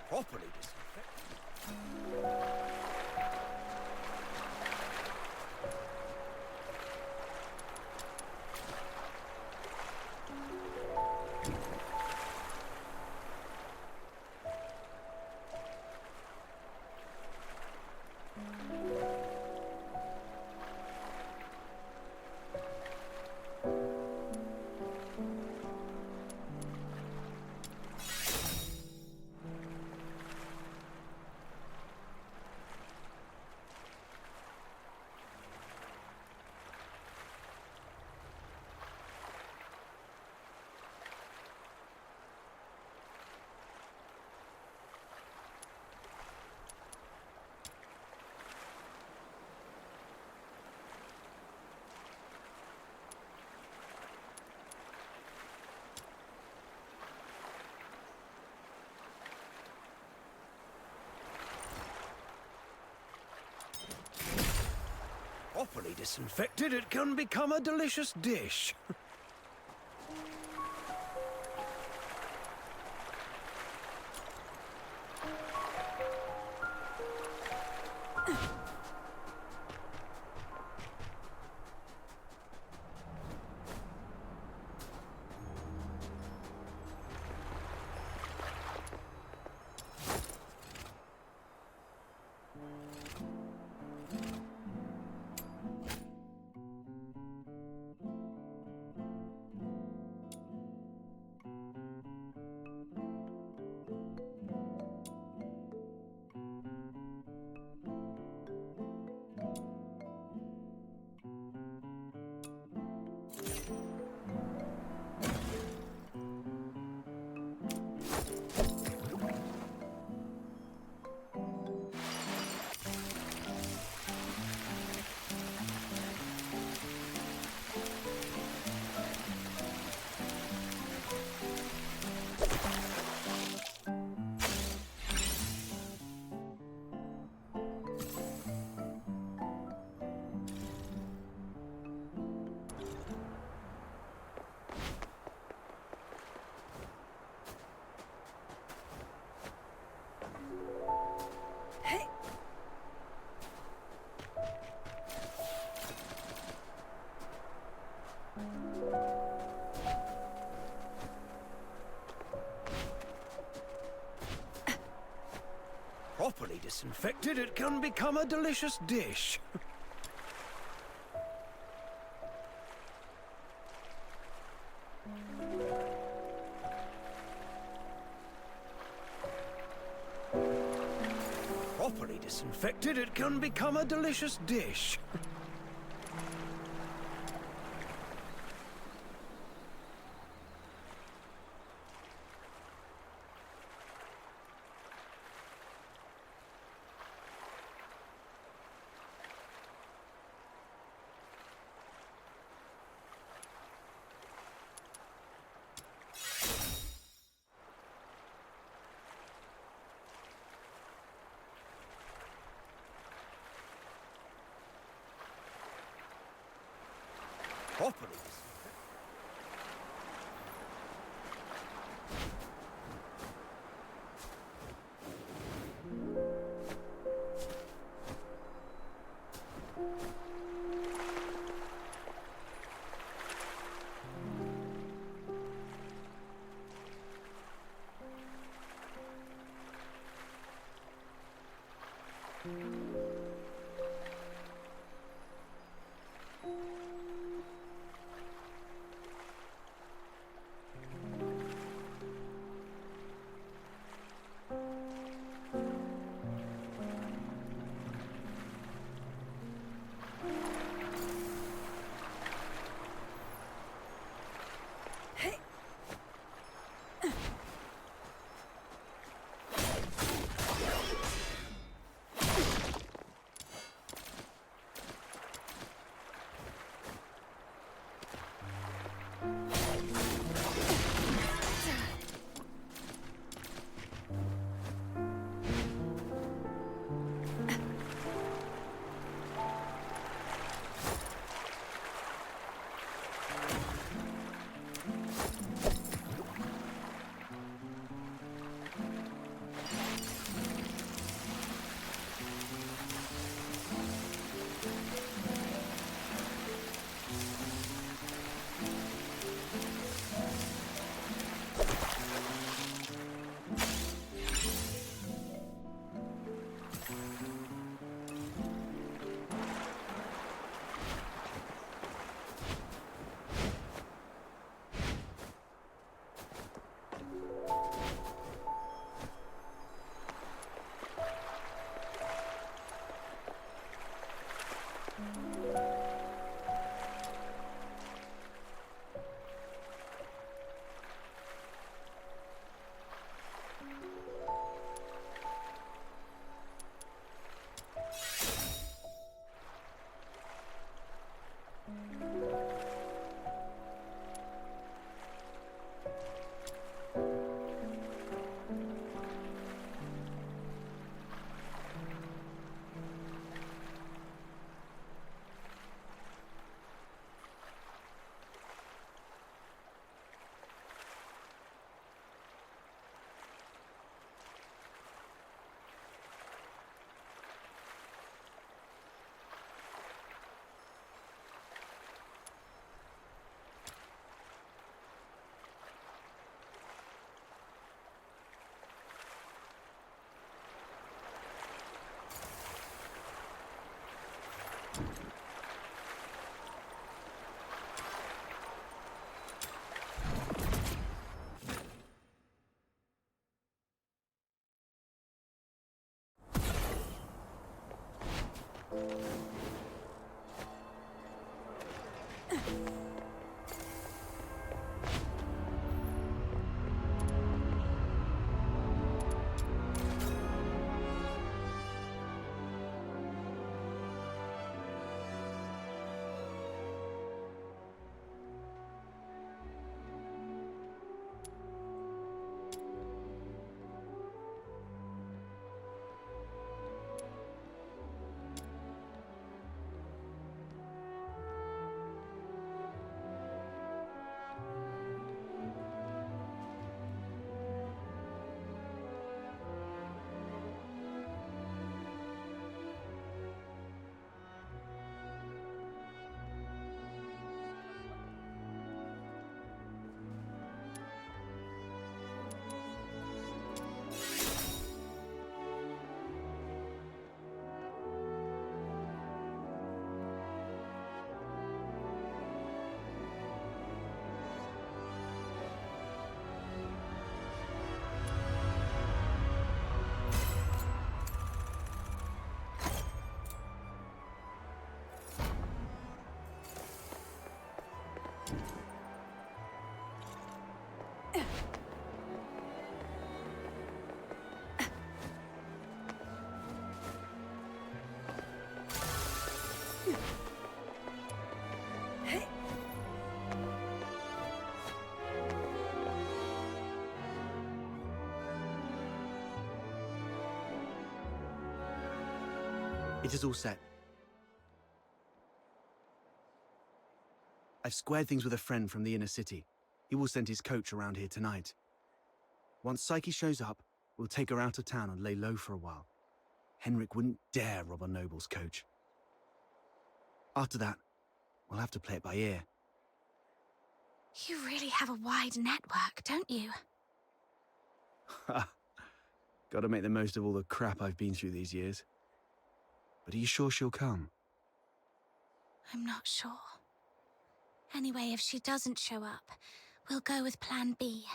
Properly disinfected. Properly disinfected, it can become a delicious dish. Properly disinfected, it can become a delicious dish. Properly disinfected, it can become a delicious dish. Properly disinfected. It is all set. I've squared things with a friend from the inner city. He will send his coach around here tonight. Once Psyche shows up, we'll take her out of town and lay low for a while. Henrik wouldn't dare rob a noble's coach. After that, we'll have to play it by ear. You really have a wide network, don't you? Ha! Gotta make the most of all the crap I've been through these years. But are you sure she'll come? I'm not sure. Anyway, if she doesn't show up, we'll go with Plan B.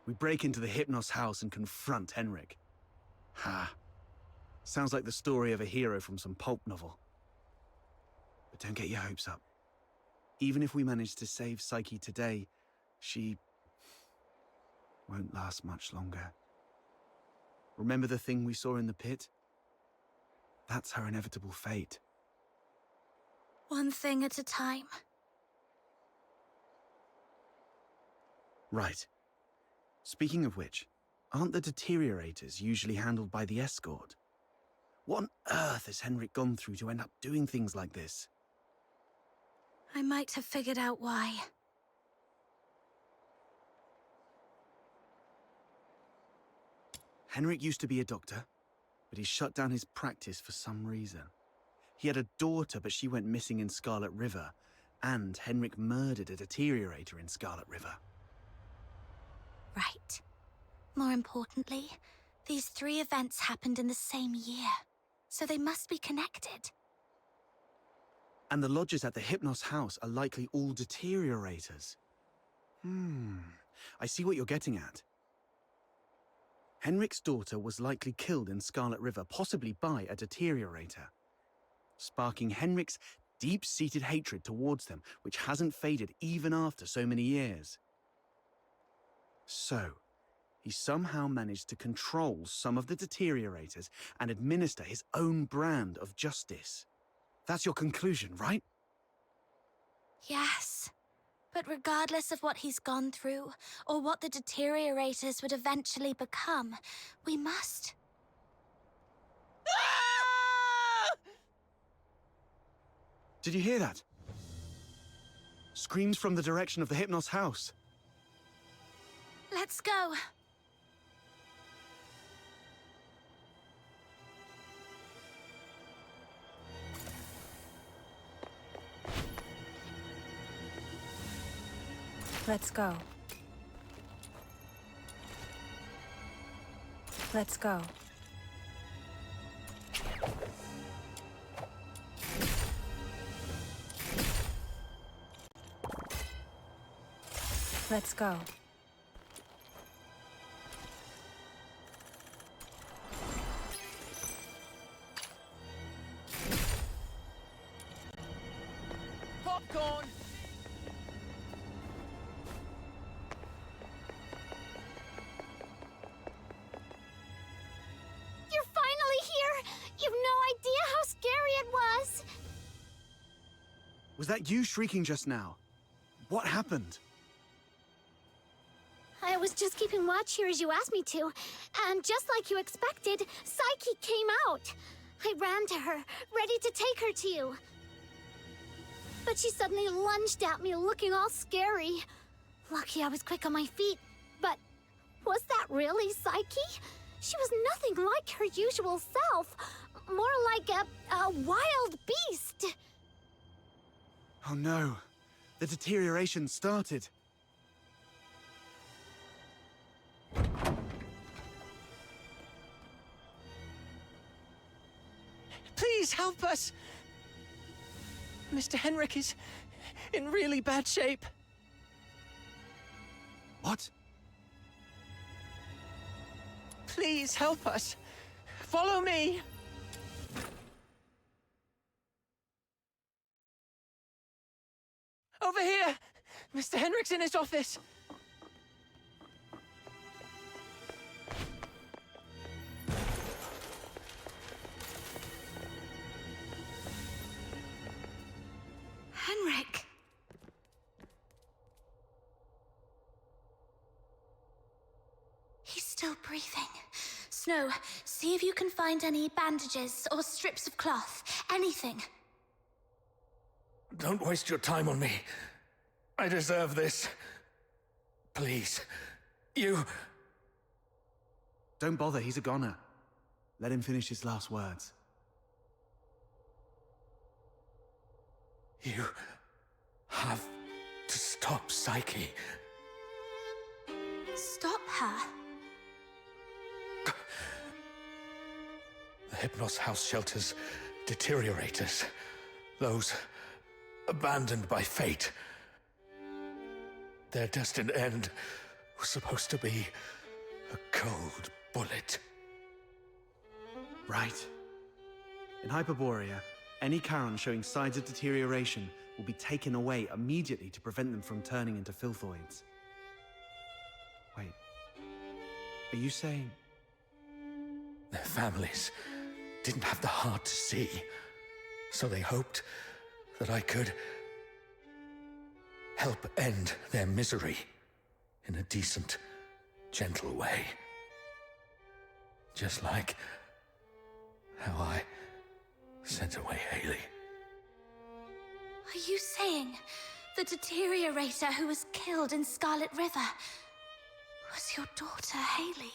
We break into the Hypnos house and confront Henrik. Ha! Sounds like the story of a hero from some pulp novel. But don't get your hopes up. Even if we manage to save Psyche today, she won't last much longer. Remember the thing we saw in the pit? That's her inevitable fate. One thing at a time. Right. Speaking of which, aren't the deteriorators usually handled by the escort? What on earth has Henrik gone through to end up doing things like this? I might have figured out why. Henrik used to be a doctor, but he shut down his practice for some reason. He had a daughter, but she went missing in Scarlet River, and Henrik murdered a deteriorator in Scarlet River. Right. More importantly, these 3 events happened in the same year, so they must be connected. And the lodgers at the Hypnos house are likely all deteriorators. I see what you're getting at. Henrik's daughter was likely killed in Scarlet River, possibly by a deteriorator, sparking Henrik's deep-seated hatred towards them, which hasn't faded even after so many years. So, he somehow managed to control some of the deteriorators and administer his own brand of justice. That's your conclusion, right? Yes. But regardless of what he's gone through, or what the deteriorators would eventually become, we must. Did you hear that? Screams from the direction of the Hypnos house. Let's go. Let's go. Let's go. Let's go. Unicorn! You're finally here! You've no idea how scary it was! Was that you shrieking just now? What happened? I was just keeping watch here as you asked me to, and just like you expected, Psyche came out. I ran to her, ready to take her to you. But she suddenly lunged at me, looking all scary. Lucky I was quick on my feet, but was that really Psyche? She was nothing like her usual self, more like a wild beast. Oh no, the deterioration started. Please help us! Mr. Henrik is in really bad shape. What? Please help us. Follow me! Over here! Mr. Henrik's in his office. Henrik! He's still breathing. Snow, see if you can find any bandages or strips of cloth. Anything. Don't waste your time on me. I deserve this. Please. You... Don't bother, he's a goner. Let him finish his last words. You have to stop Psyche. Stop her. The Hypnos house shelters, deteriorators. Those abandoned by fate. Their destined end was supposed to be a cold bullet. Right. In Hyperborea, any Charon showing signs of deterioration will be taken away immediately to prevent them from turning into filthoids. Wait. Are you saying... Their families didn't have the heart to see, so they hoped that I could help end their misery in a decent, gentle way. Just like how I sent away Haley. Are you saying the deteriorator who was killed in Scarlet River was your daughter, Haley?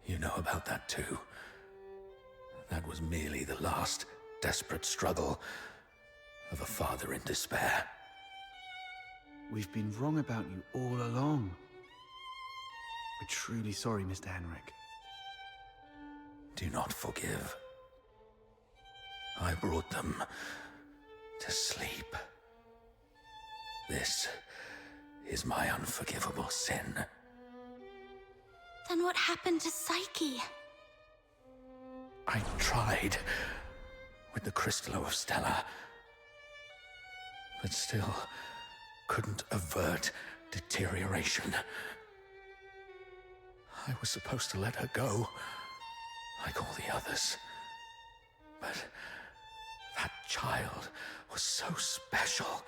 You know about that too. That was merely the last desperate struggle of a father in despair. We've been wrong about you all along. We're truly sorry, Mr. Henrik. Do not forgive. I brought them to sleep. This is my unforgivable sin. Then what happened to Psyche? I tried with the Crystallo of Stella, but still couldn't avert deterioration. I was supposed to let her go, like all the others. But that child was so special.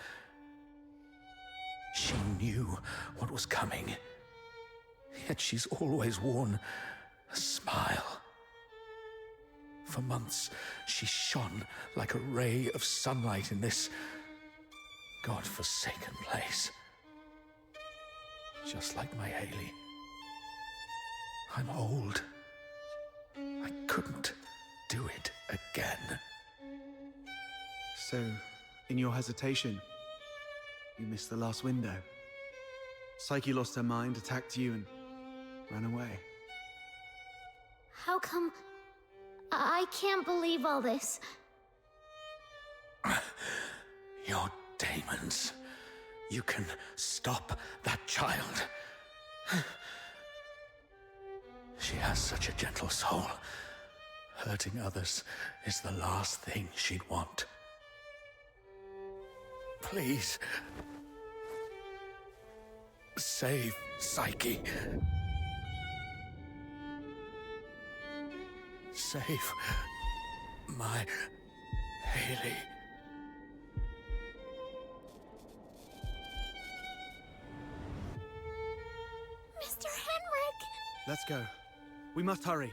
She knew what was coming, yet she's always worn a smile. For months, she shone like a ray of sunlight in this God-forsaken place. Just like my Haley. I'm old. I couldn't do it again. So, in your hesitation, you missed the last window. Psyche lost her mind, attacked you, and ran away. How come... I can't believe all this. Your demons. You can stop that child. She has such a gentle soul. Hurting others is the last thing she'd want. Please. Save Psyche. Save my Haley. Mr. Henrik! Let's go. We must hurry.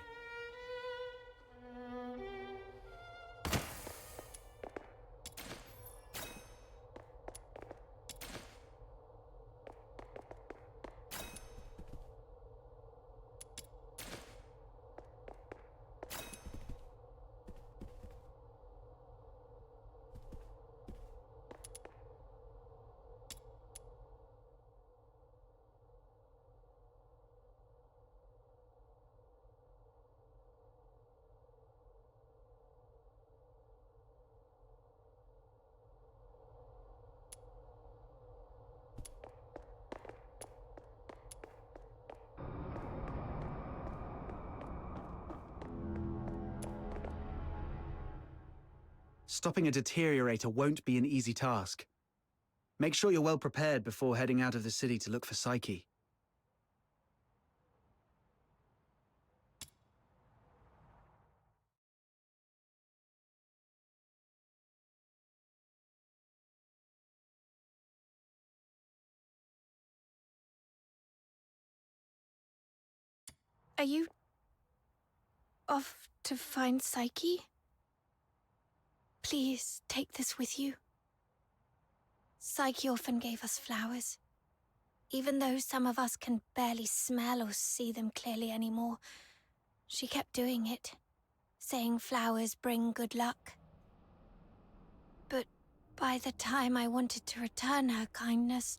Stopping a deteriorator won't be an easy task. Make sure you're well prepared before heading out of the city to look for Psyche. Are you off to find Psyche? Please take this with you. Psyche often gave us flowers. Even though some of us can barely smell or see them clearly anymore, she kept doing it, saying flowers bring good luck. But by the time I wanted to return her kindness,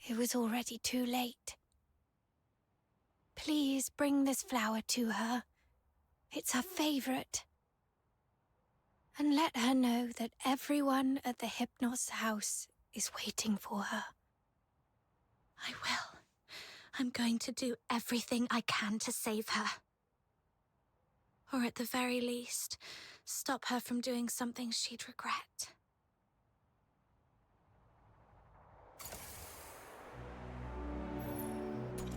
it was already too late. Please bring this flower to her. It's her favorite. And let her know that everyone at the Hypnos house is waiting for her. I will. I'm going to do everything I can to save her. Or at the very least, stop her from doing something she'd regret.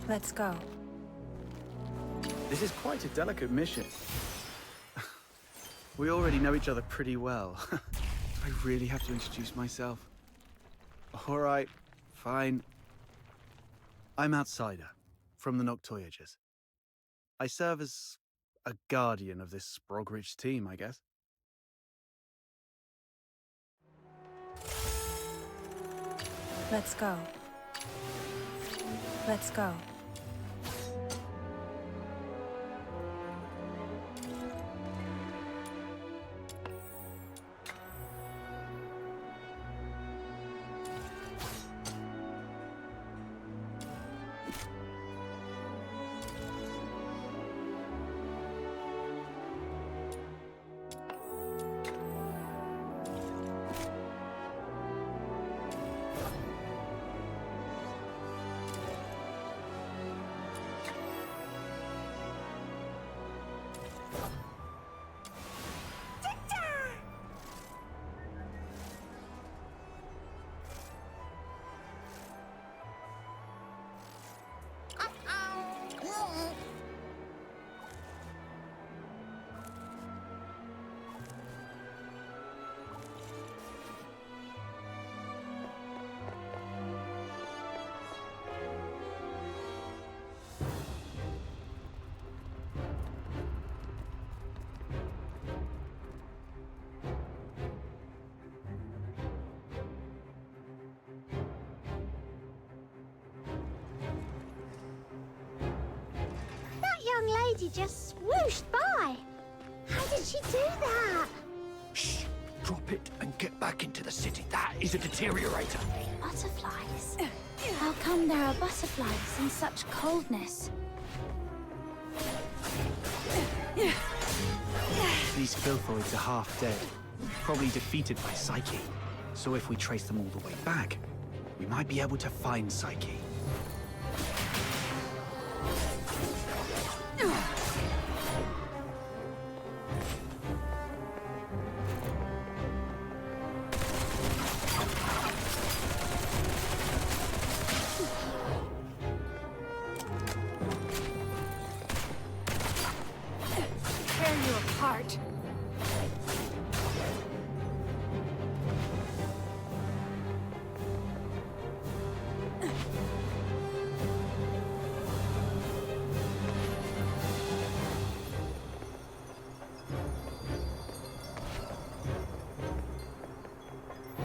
Let's go. This is quite a delicate mission. We already know each other pretty well. I really have to introduce myself. All right, fine. I'm Outsider, from the Noctoyagers. I serve as a guardian of this Sprogrich team, I guess. Let's go. Let's go. Young lady just swooshed by. How did she do that? Shh! Drop it and get back into the city. That is a deteriorator. Butterflies? How come there are butterflies in such coldness? These filthoids are half dead, probably defeated by Psyche. So if we trace them all the way back, we might be able to find Psyche. apart.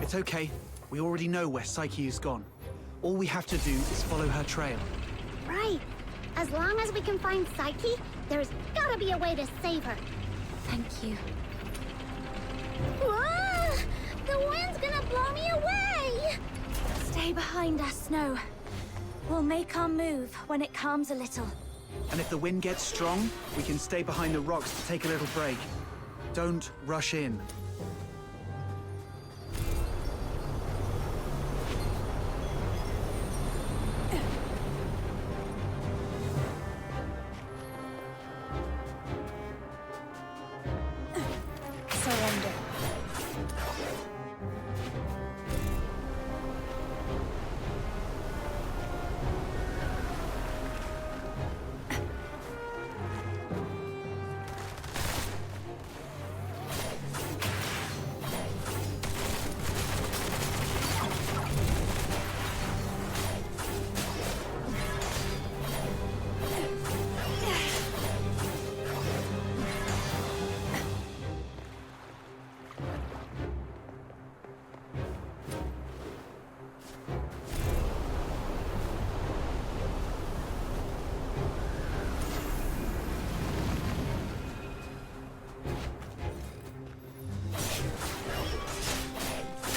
It's okay. We already know where Psyche has gone. All we have to do is follow her trail. Right. As long as we can find Psyche, there's gotta be a way to save her. Thank you. Whoa! The wind's gonna blow me away! Stay behind us, Snow. We'll make our move when it calms a little. And if the wind gets strong, we can stay behind the rocks to take a little break. Don't rush in. Surrender.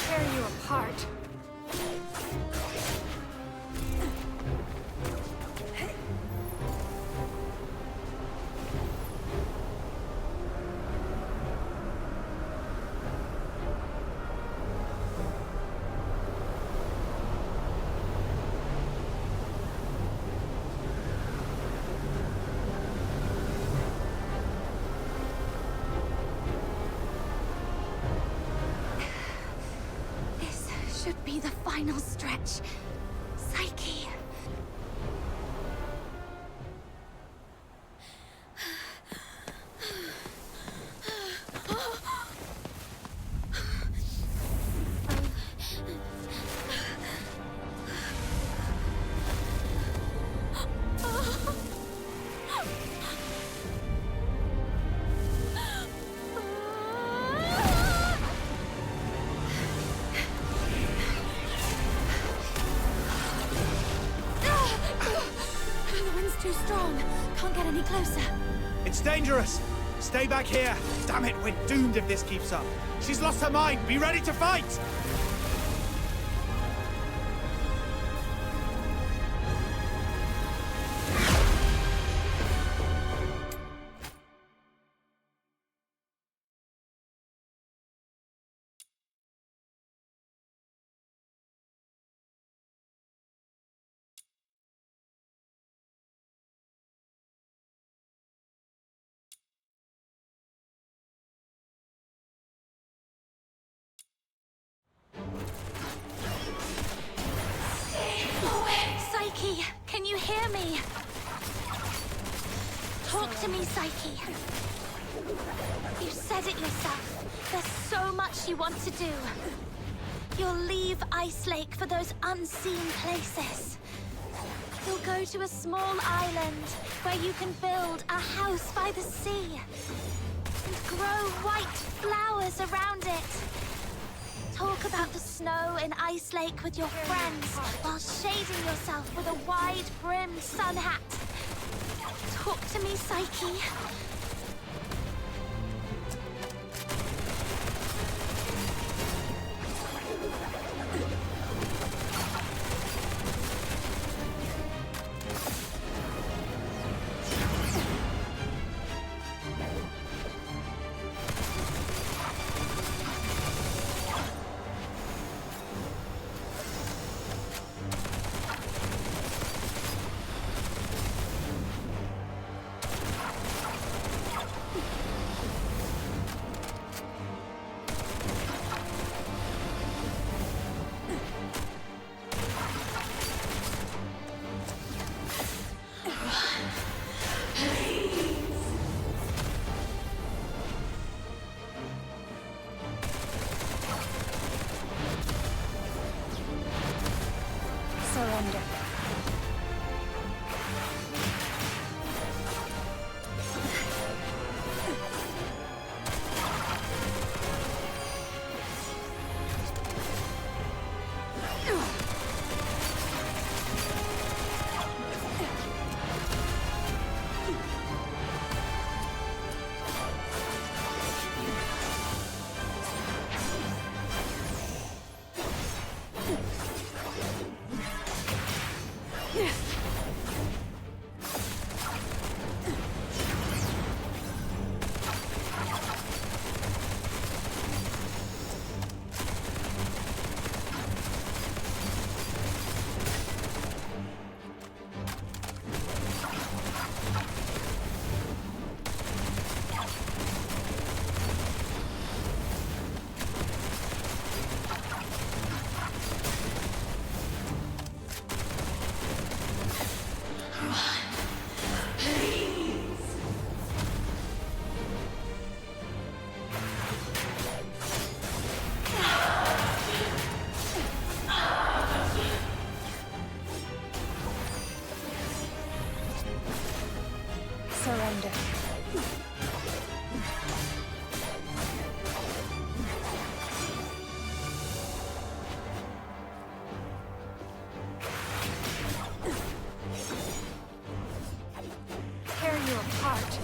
Tear you apart. This should be the final stretch. Psyche. The wind's too strong. Can't get any closer. It's dangerous! Stay back here! Damn it, we're doomed if this keeps up. She's lost her mind! Be ready to fight! Psyche, can you hear me? Talk to me, Psyche. You said it yourself. There's so much you want to do. You'll leave Ice Lake for those unseen places. You'll go to a small island where you can build a house by the sea and grow white flowers around it. Talk about the snow in Ice Lake with your friends while shading yourself with a wide-brimmed sun hat. Talk to me, Psyche. Surrender. Tear you apart.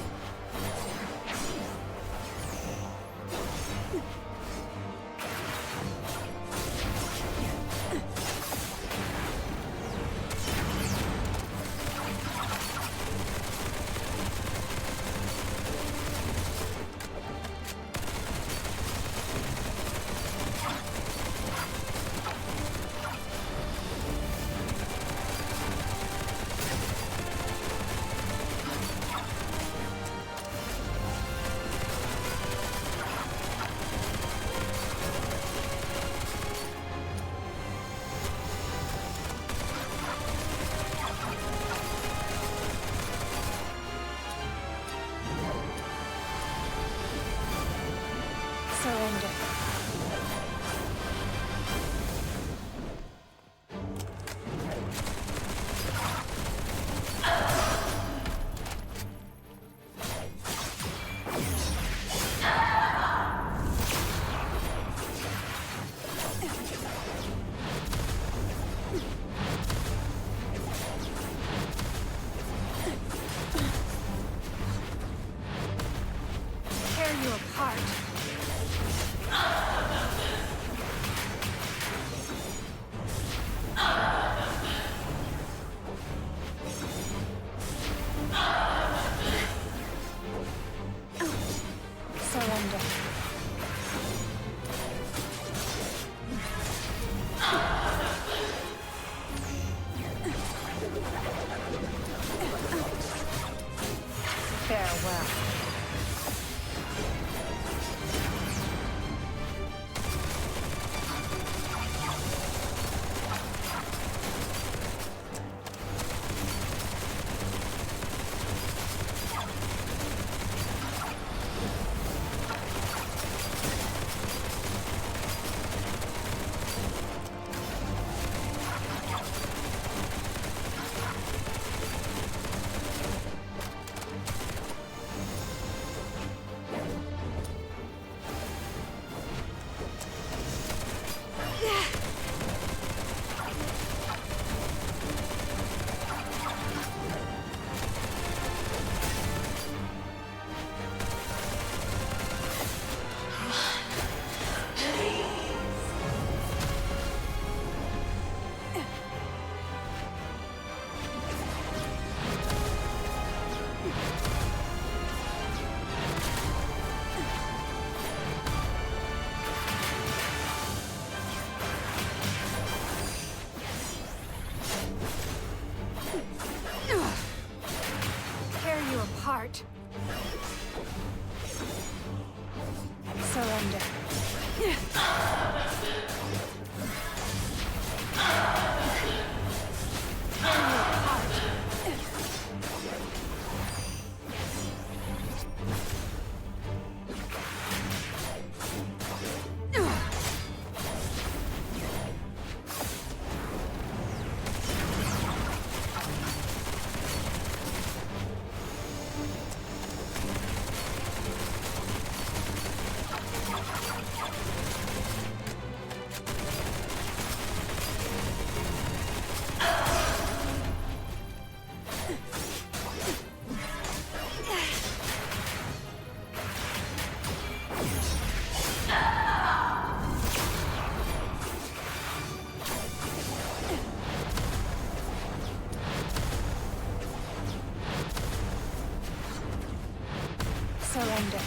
Surrender. Tear you apart. Surrender. Farewell. Tear you apart. Surrender. Surrender.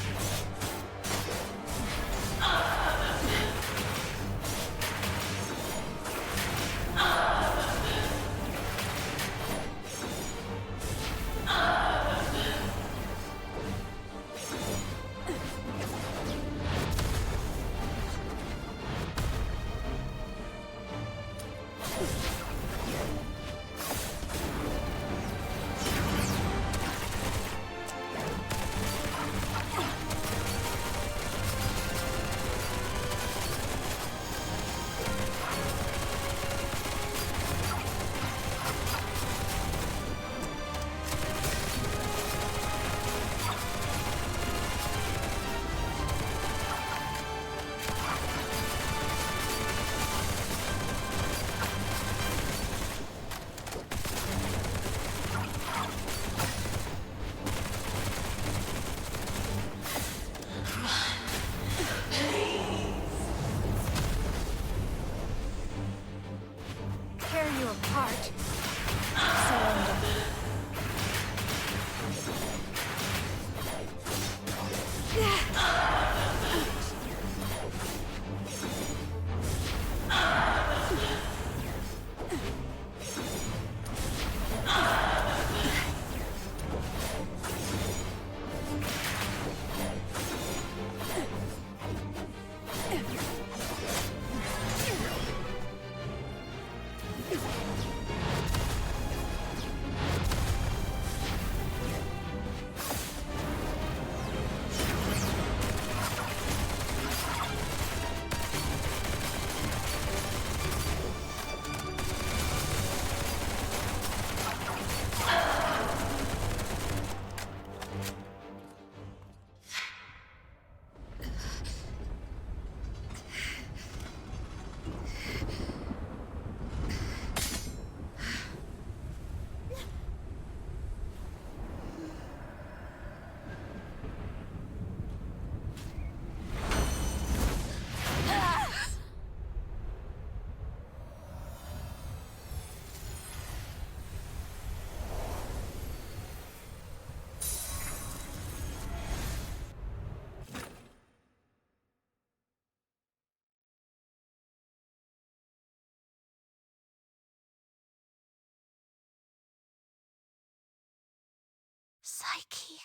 Psyche,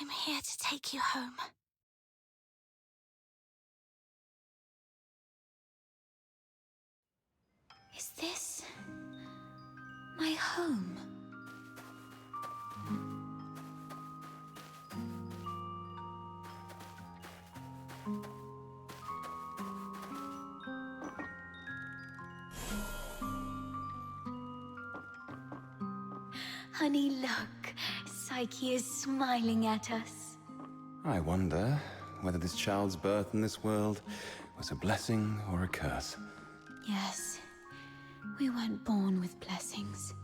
I'm here to take you home. Is this my home? Honey, look. Psyche is smiling at us. I wonder whether this child's birth in this world was a blessing or a curse. Yes, we weren't born with blessings.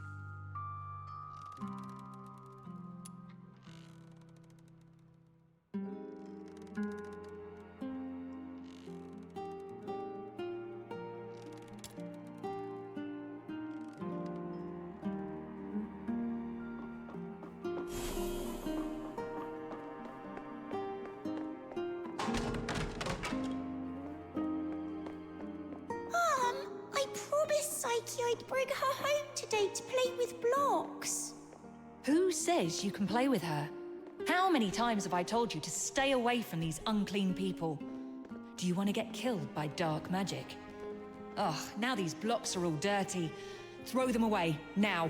I promised Psyche I'd bring her home today to play with blocks. Who says you can play with her? How many times have I told you to stay away from these unclean people? Do you want to get killed by dark magic? Ugh, now these blocks are all dirty. Throw them away, now.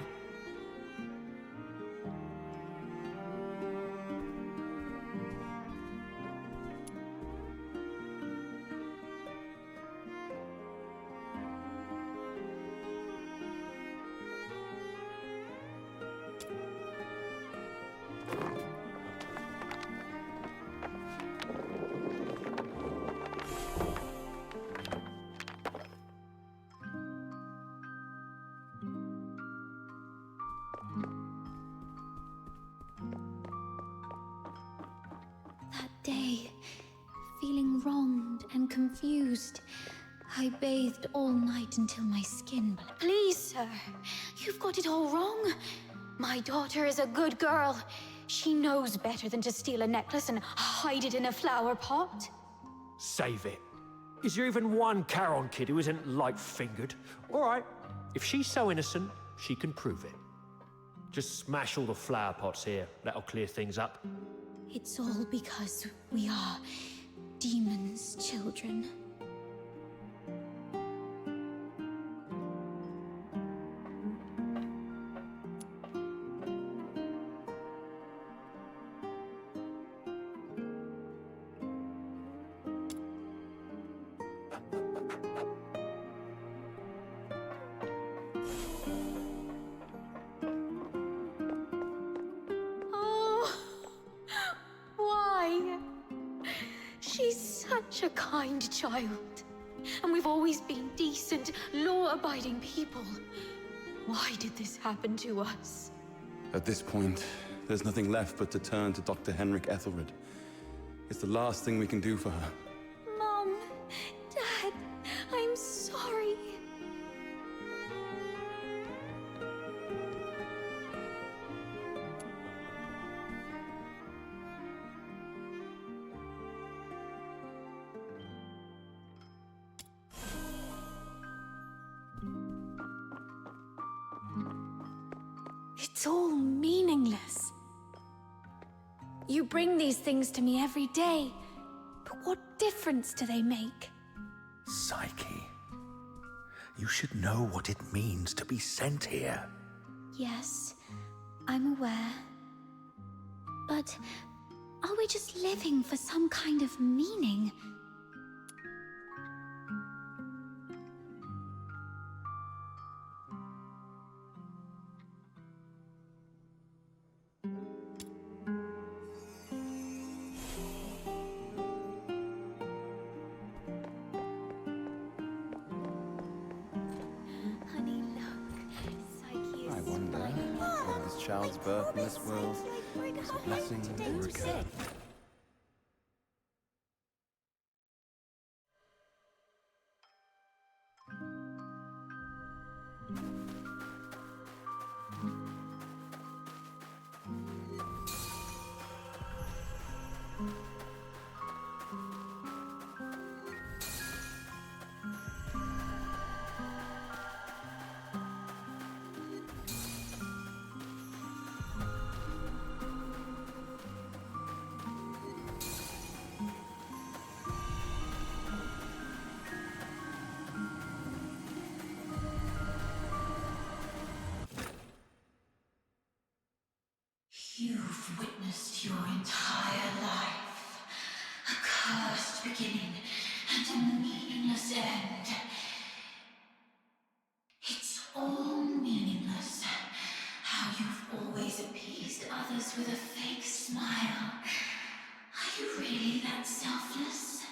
That day, feeling wronged and confused, I bathed all night until my skin bled. Please, sir, you've got it all wrong. My daughter is a good girl. She knows better than to steal a necklace and hide it in a flower pot. Save it. Is there even one Charon kid who isn't light-fingered? All right, if she's so innocent, she can prove it. Just smash all the flower pots here. That'll clear things up. It's all because we are demons' children. She's such a kind child. And we've always been decent, law-abiding people. Why did this happen to us? At this point, there's nothing left but to turn to Dr. Henrik Ethelred. It's the last thing we can do for her. Mom, Dad, I'm sorry. It's all meaningless. You bring these things to me every day, but what difference do they make? Psyche, you should know what it means to be sent here. Yes, I'm aware. But are we just living for some kind of meaning? Honey, look. Psyche is I wonder whether this child's birth in this world was a blessing or a curse. You've witnessed your entire life. A cursed beginning and a meaningless end. It's all meaningless. How you've always appeased others with a fake smile. Are you really that selfless?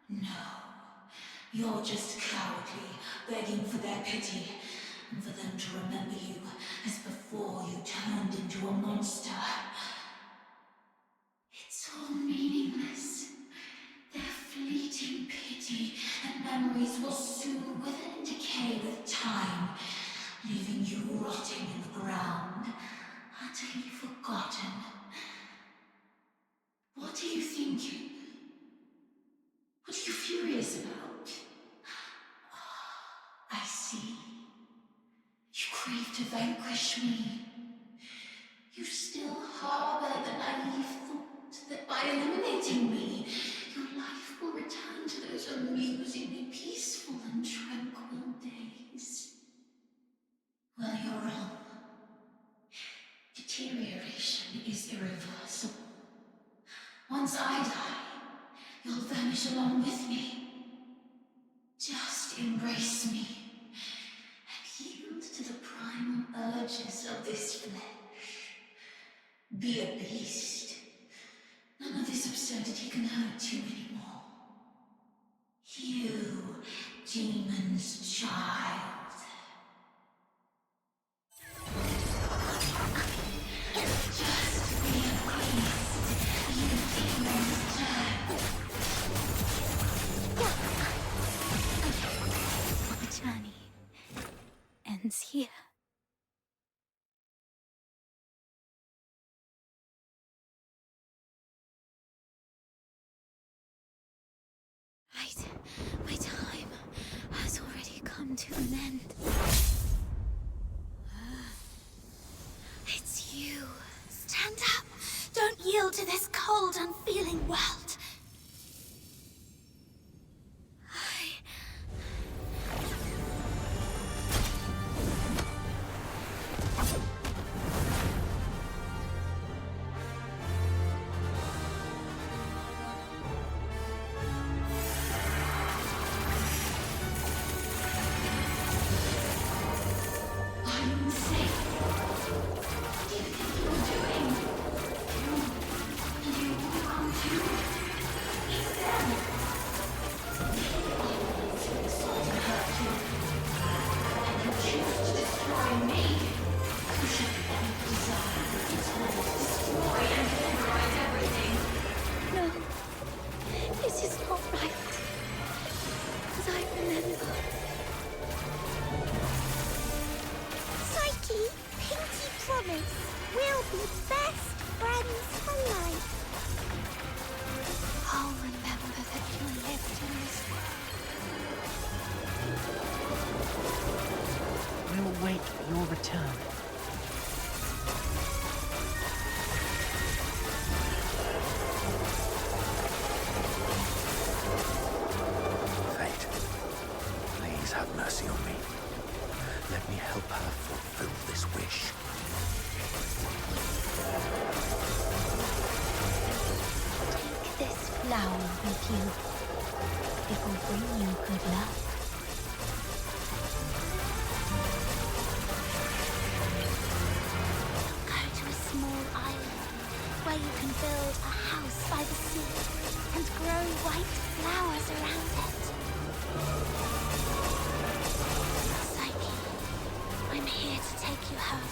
No. You're just cowardly, begging for their pity, and for them to remember you as before you turned into a monster. It's all meaningless. Their fleeting pity and memories will soon wither and decay with time, leaving you rotting in the ground, utterly forgotten. What are you thinking? What are you furious about? I see. You crave to vanquish me. You still harbor the naive thought that by eliminating me, your life will return to those amusingly peaceful and tranquil days. Well, you're wrong. Deterioration is irreversible. Once I die, you'll vanish along with me. Just embrace me and yield to the primal urges of this flesh. Be a beast. None of this absurdity can hurt you anymore. You, demon's child. Just be a beast, you demon's child. The journey ends here. My time has already come to an end. It's you. Stand up. Don't yield to this cold, unfeeling world. We'll be best friends for life. I'll remember that you lived in this world. We'll wait for your return. Fate, please have mercy on me. Let me help her fulfill this wish. Take this flower with you. It will bring you good luck. Go to a small island where you can build a house by the sea and grow white flowers around it. Psyche, I'm here to take you home.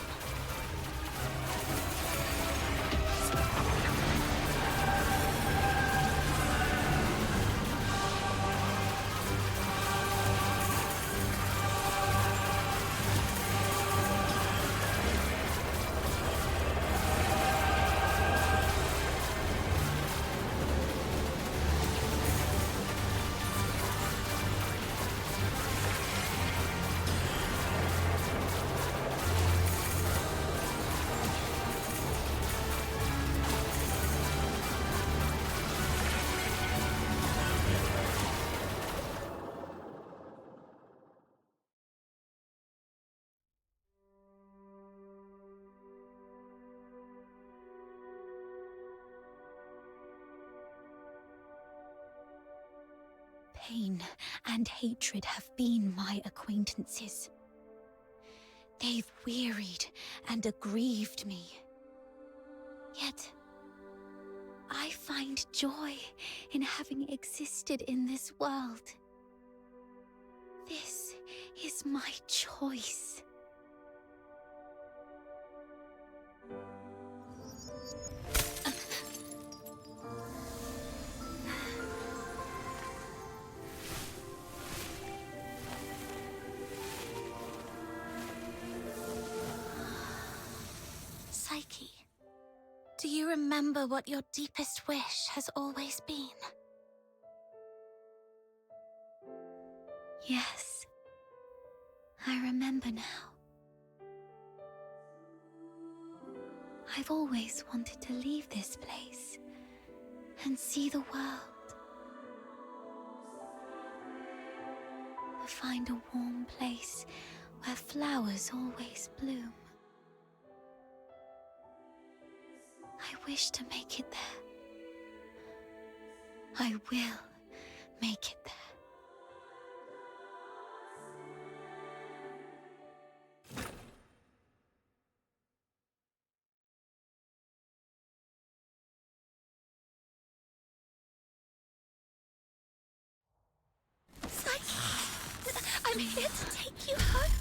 pain and hatred have been my acquaintances. They've wearied and aggrieved me. Yet, I find joy in having existed in this world. This is my choice. Psyche, do you remember what your deepest wish has always been? Yes, I remember now. I've always wanted to leave this place and see the world. To find a warm place where flowers always bloom. I wish to make it there. I will make it there. I'm here to take you home.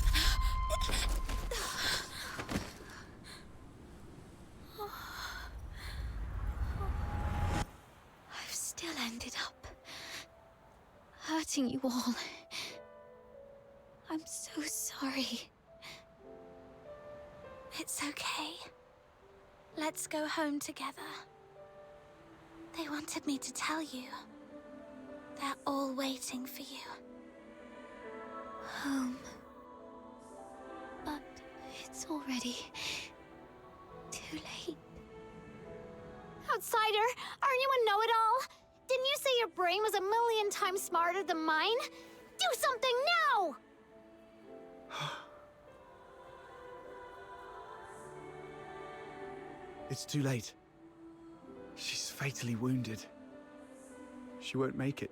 I've still ended up hurting you all. I'm so sorry. It's okay. Let's go home together. They wanted me to tell you. They're all waiting for you. Home. But it's already too late. Outsider, aren't you a know-it-all? Didn't you say your brain was a million times smarter than mine? Do something now! It's too late. She's fatally wounded. She won't make it,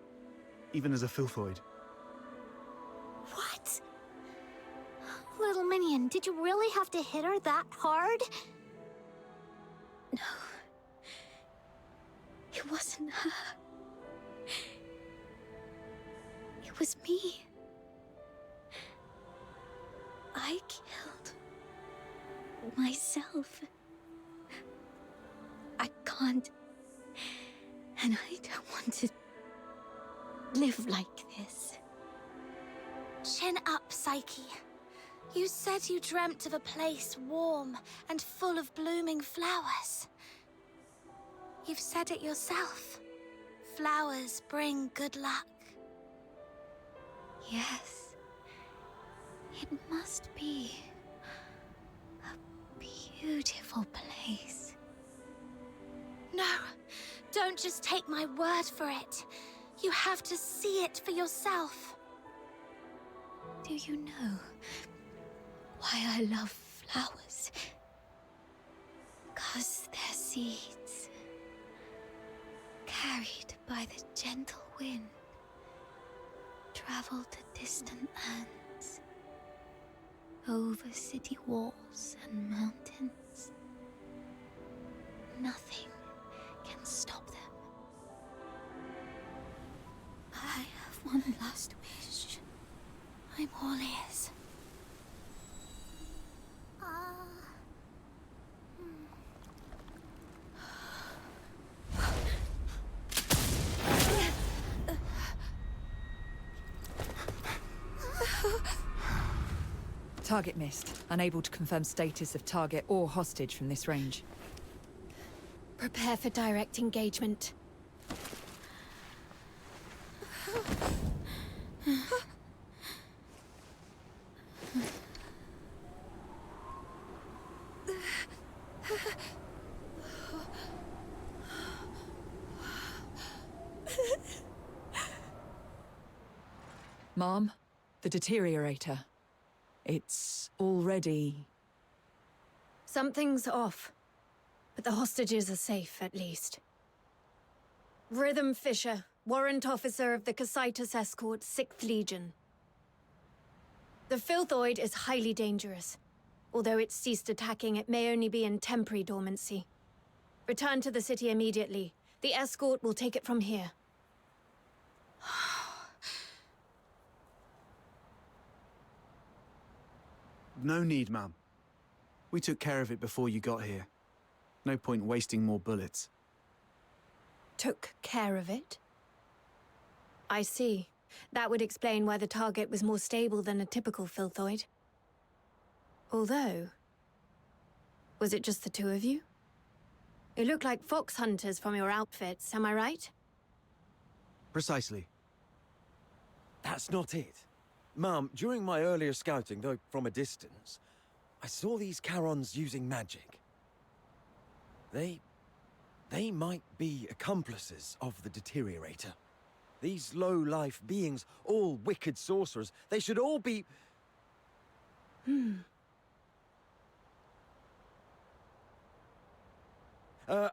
even as a Filthoid. What? Little minion, did you really have to hit her that hard? No. It wasn't her. It was me. I killed myself. I can't. And I don't want to live like this. Chin up, Psyche. You said you dreamt of a place warm and full of blooming flowers. You've said it yourself. Flowers bring good luck. Yes. It must be a beautiful place. No, don't just take my word for it. You have to see it for yourself. Do you know why I love flowers? 'Cause they're seeds, carried by the gentle wind, travel to distant lands, over city walls and mountains. Nothing can stop them. I have one last wish. I'm all ears. Target missed. Unable to confirm status of target or hostage from this range. Prepare for direct engagement. Mom, the deteriorator. It's already... Something's off. But the hostages are safe, at least. Rhythm Fisher, Warrant Officer of the Cocytus Escort, 6th Legion. The Filthoid is highly dangerous. Although it's ceased attacking, it may only be in temporary dormancy. Return to the city immediately. The escort will take it from here. No need, ma'am. We took care of it before you got here. No point wasting more bullets. Took care of it? I see. That would explain why the target was more stable than a typical Filthoid. Although... was it just the two of you? You look like fox hunters from your outfits, am I right? Precisely. That's not it. Ma'am, during my earlier scouting, though from a distance, I saw these Charons using magic. They might be accomplices of the Deteriorator. These low-life beings, all wicked sorcerers, they should all be...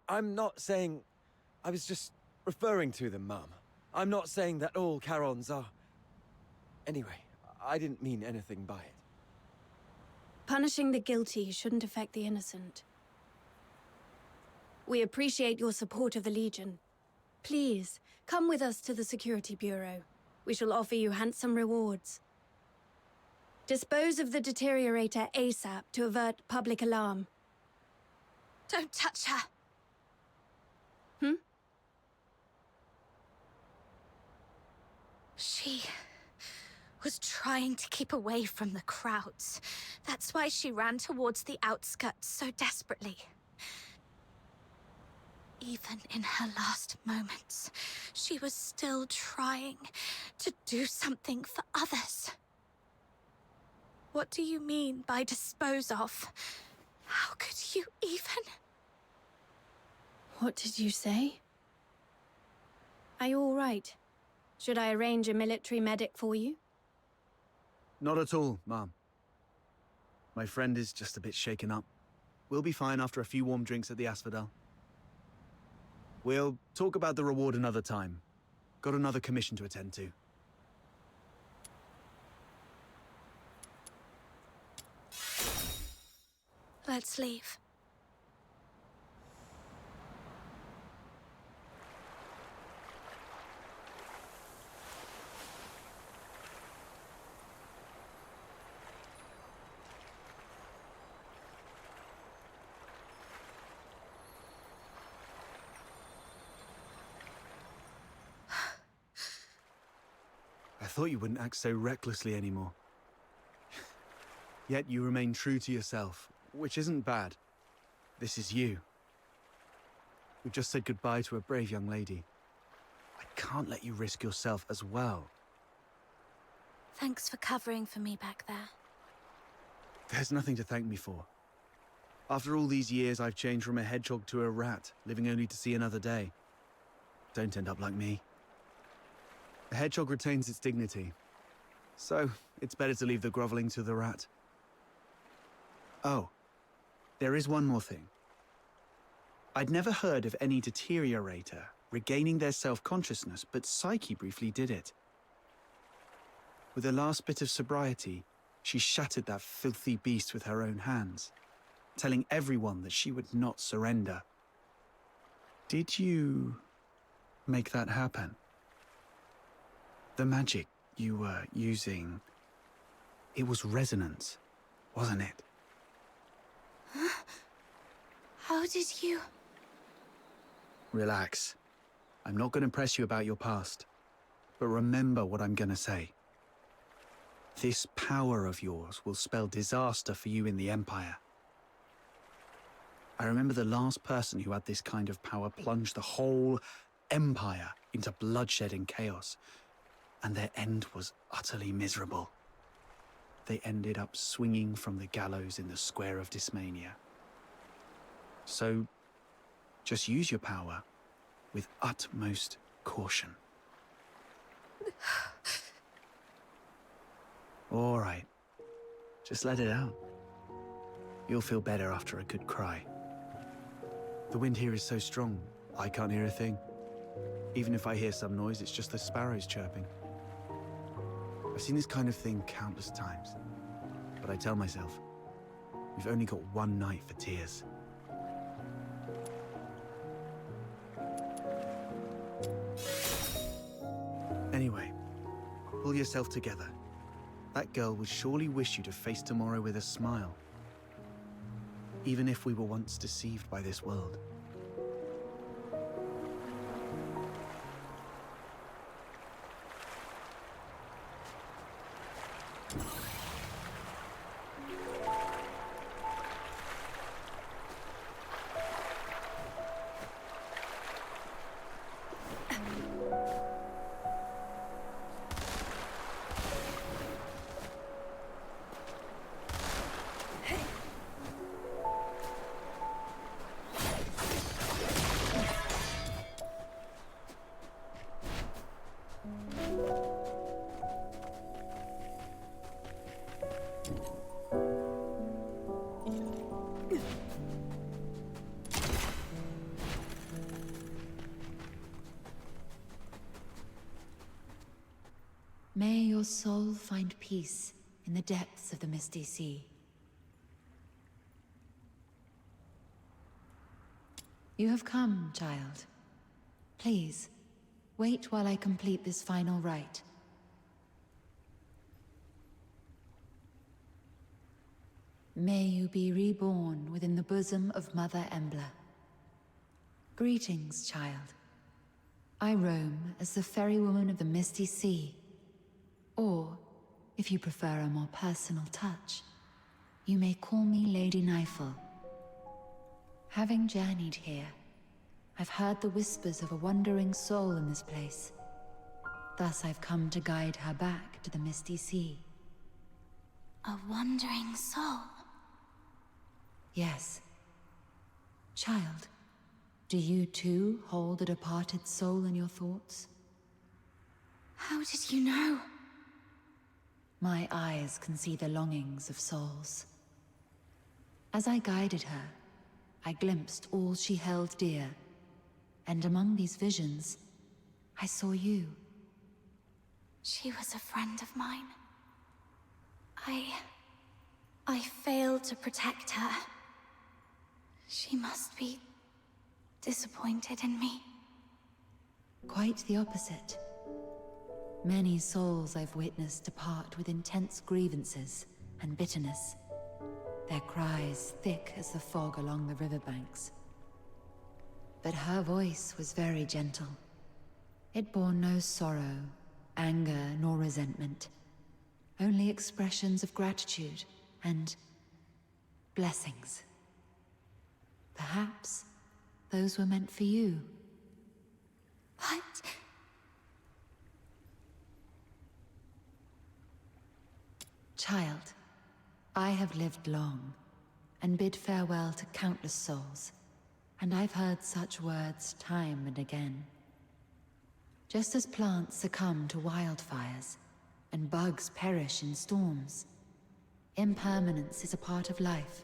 I'm not saying... I was just referring to them, Mum. I'm not saying that all Charons are... Anyway, I didn't mean anything by it. Punishing the guilty shouldn't affect the innocent. We appreciate your support of the Legion. Please, come with us to the Security Bureau. We shall offer you handsome rewards. Dispose of the Deteriorator ASAP to avert public alarm. Don't touch her! She was trying to keep away from the crowds. That's why she ran towards the outskirts so desperately. Even in her last moments, she was still trying to do something for others. What do you mean by dispose of? How could you even? What did you say? Are you all right? Should I arrange a military medic for you? Not at all, Ma'am. My friend is just a bit shaken up. We'll be fine after a few warm drinks at the Asphodel. We'll talk about the reward another time. Got another commission to attend to. Let's leave. I thought you wouldn't act so recklessly anymore. Yet you remain true to yourself, which isn't bad. This is you. We've just said goodbye to a brave young lady. I can't let you risk yourself as well. Thanks for covering for me back there. There's nothing to thank me for. After all these years, I've changed from a hedgehog to a rat, living only to see another day. Don't end up like me. The hedgehog retains its dignity. So, it's better to leave the groveling to the rat. Oh, there is one more thing. I'd never heard of any deteriorator regaining their self-consciousness, but Psyche briefly did it. With her last bit of sobriety, she shattered that filthy beast with her own hands, telling everyone that she would not surrender. Did you make that happen? The magic you were using, it was resonance, wasn't it? How did you... Relax. I'm not going to press you about your past. But remember what I'm going to say. This power of yours will spell disaster for you in the Empire. I remember the last person who had this kind of power plunged the whole Empire into bloodshed and chaos. And their end was utterly miserable. They ended up swinging from the gallows in the Square of Dysmania. So, just use your power with utmost caution. All right. Just let it out. You'll feel better after a good cry. The wind here is so strong, I can't hear a thing. Even if I hear some noise, it's just the sparrows chirping. I've seen this kind of thing countless times. But I tell myself, we've only got one night for tears. Anyway, pull yourself together. That girl would surely wish you to face tomorrow with a smile. Even if we were once deceived by this world. May your soul find peace in the depths of the Misty Sea. You have come, child. Please, wait while I complete this final rite. May you be reborn within the bosom of Mother Embla. Greetings, child. I roam as the ferrywoman of the Misty Sea. Or, if you prefer a more personal touch, you may call me Lady Nightfall. Having journeyed here, I've heard the whispers of a wandering soul in this place. Thus I've come to guide her back to the Misty Sea. A wandering soul? Yes. Child, do you too hold a departed soul in your thoughts? How did you know? My eyes can see the longings of souls. As I guided her, I glimpsed all she held dear, and among these visions, I saw you. She was a friend of mine. I failed to protect her. She must be disappointed in me. Quite the opposite. Many souls I've witnessed depart with intense grievances and bitterness, their cries thick as the fog along the riverbanks. But her voice was very gentle. It bore no sorrow, anger, nor resentment. Only expressions of gratitude and blessings. Perhaps those were meant for you. What? Child, I have lived long, and bid farewell to countless souls, and I've heard such words time and again. Just as plants succumb to wildfires, and bugs perish in storms, impermanence is a part of life.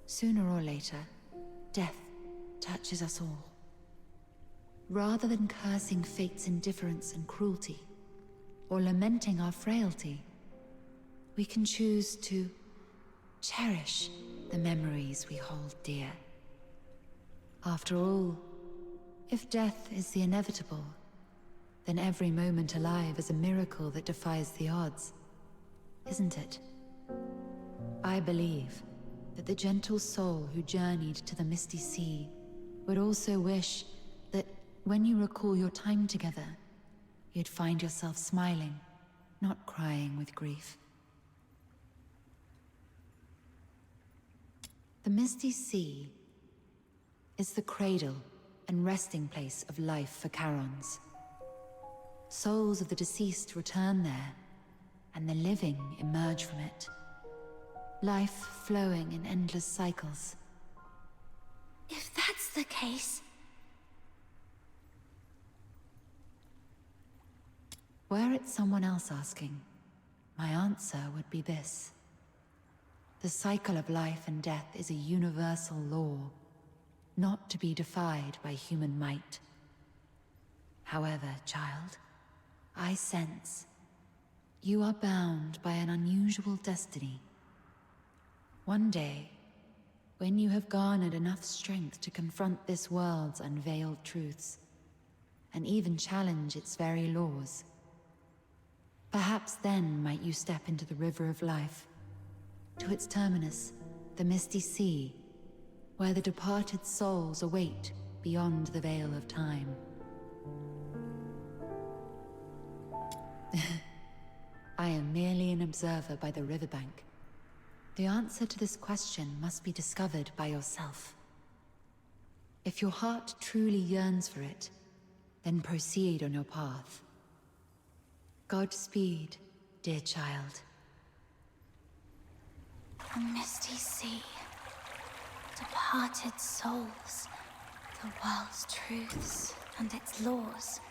Sooner or later, death touches us all. Rather than cursing fate's indifference and cruelty, or lamenting our frailty, we can choose to cherish the memories we hold dear. After all, if death is the inevitable, then every moment alive is a miracle that defies the odds, isn't it? I believe that the gentle soul who journeyed to the Misty Sea would also wish that when you recall your time together, you'd find yourself smiling, not crying with grief. The Misty Sea is the cradle and resting place of life for Charons. Souls of the deceased return there, and the living emerge from it. Life flowing in endless cycles. If that's the case... Were it someone else asking, my answer would be this. The cycle of life and death is a universal law, not to be defied by human might. However, child, I sense you are bound by an unusual destiny. One day, when you have garnered enough strength to confront this world's unveiled truths, and even challenge its very laws, perhaps then might you step into the river of life, to its terminus, the misty sea, where the departed souls await beyond the veil of time. I am merely an observer by the riverbank. The answer to this question must be discovered by yourself. If your heart truly yearns for it, then proceed on your path. Godspeed, dear child. The misty sea, departed souls, the world's truths and its laws.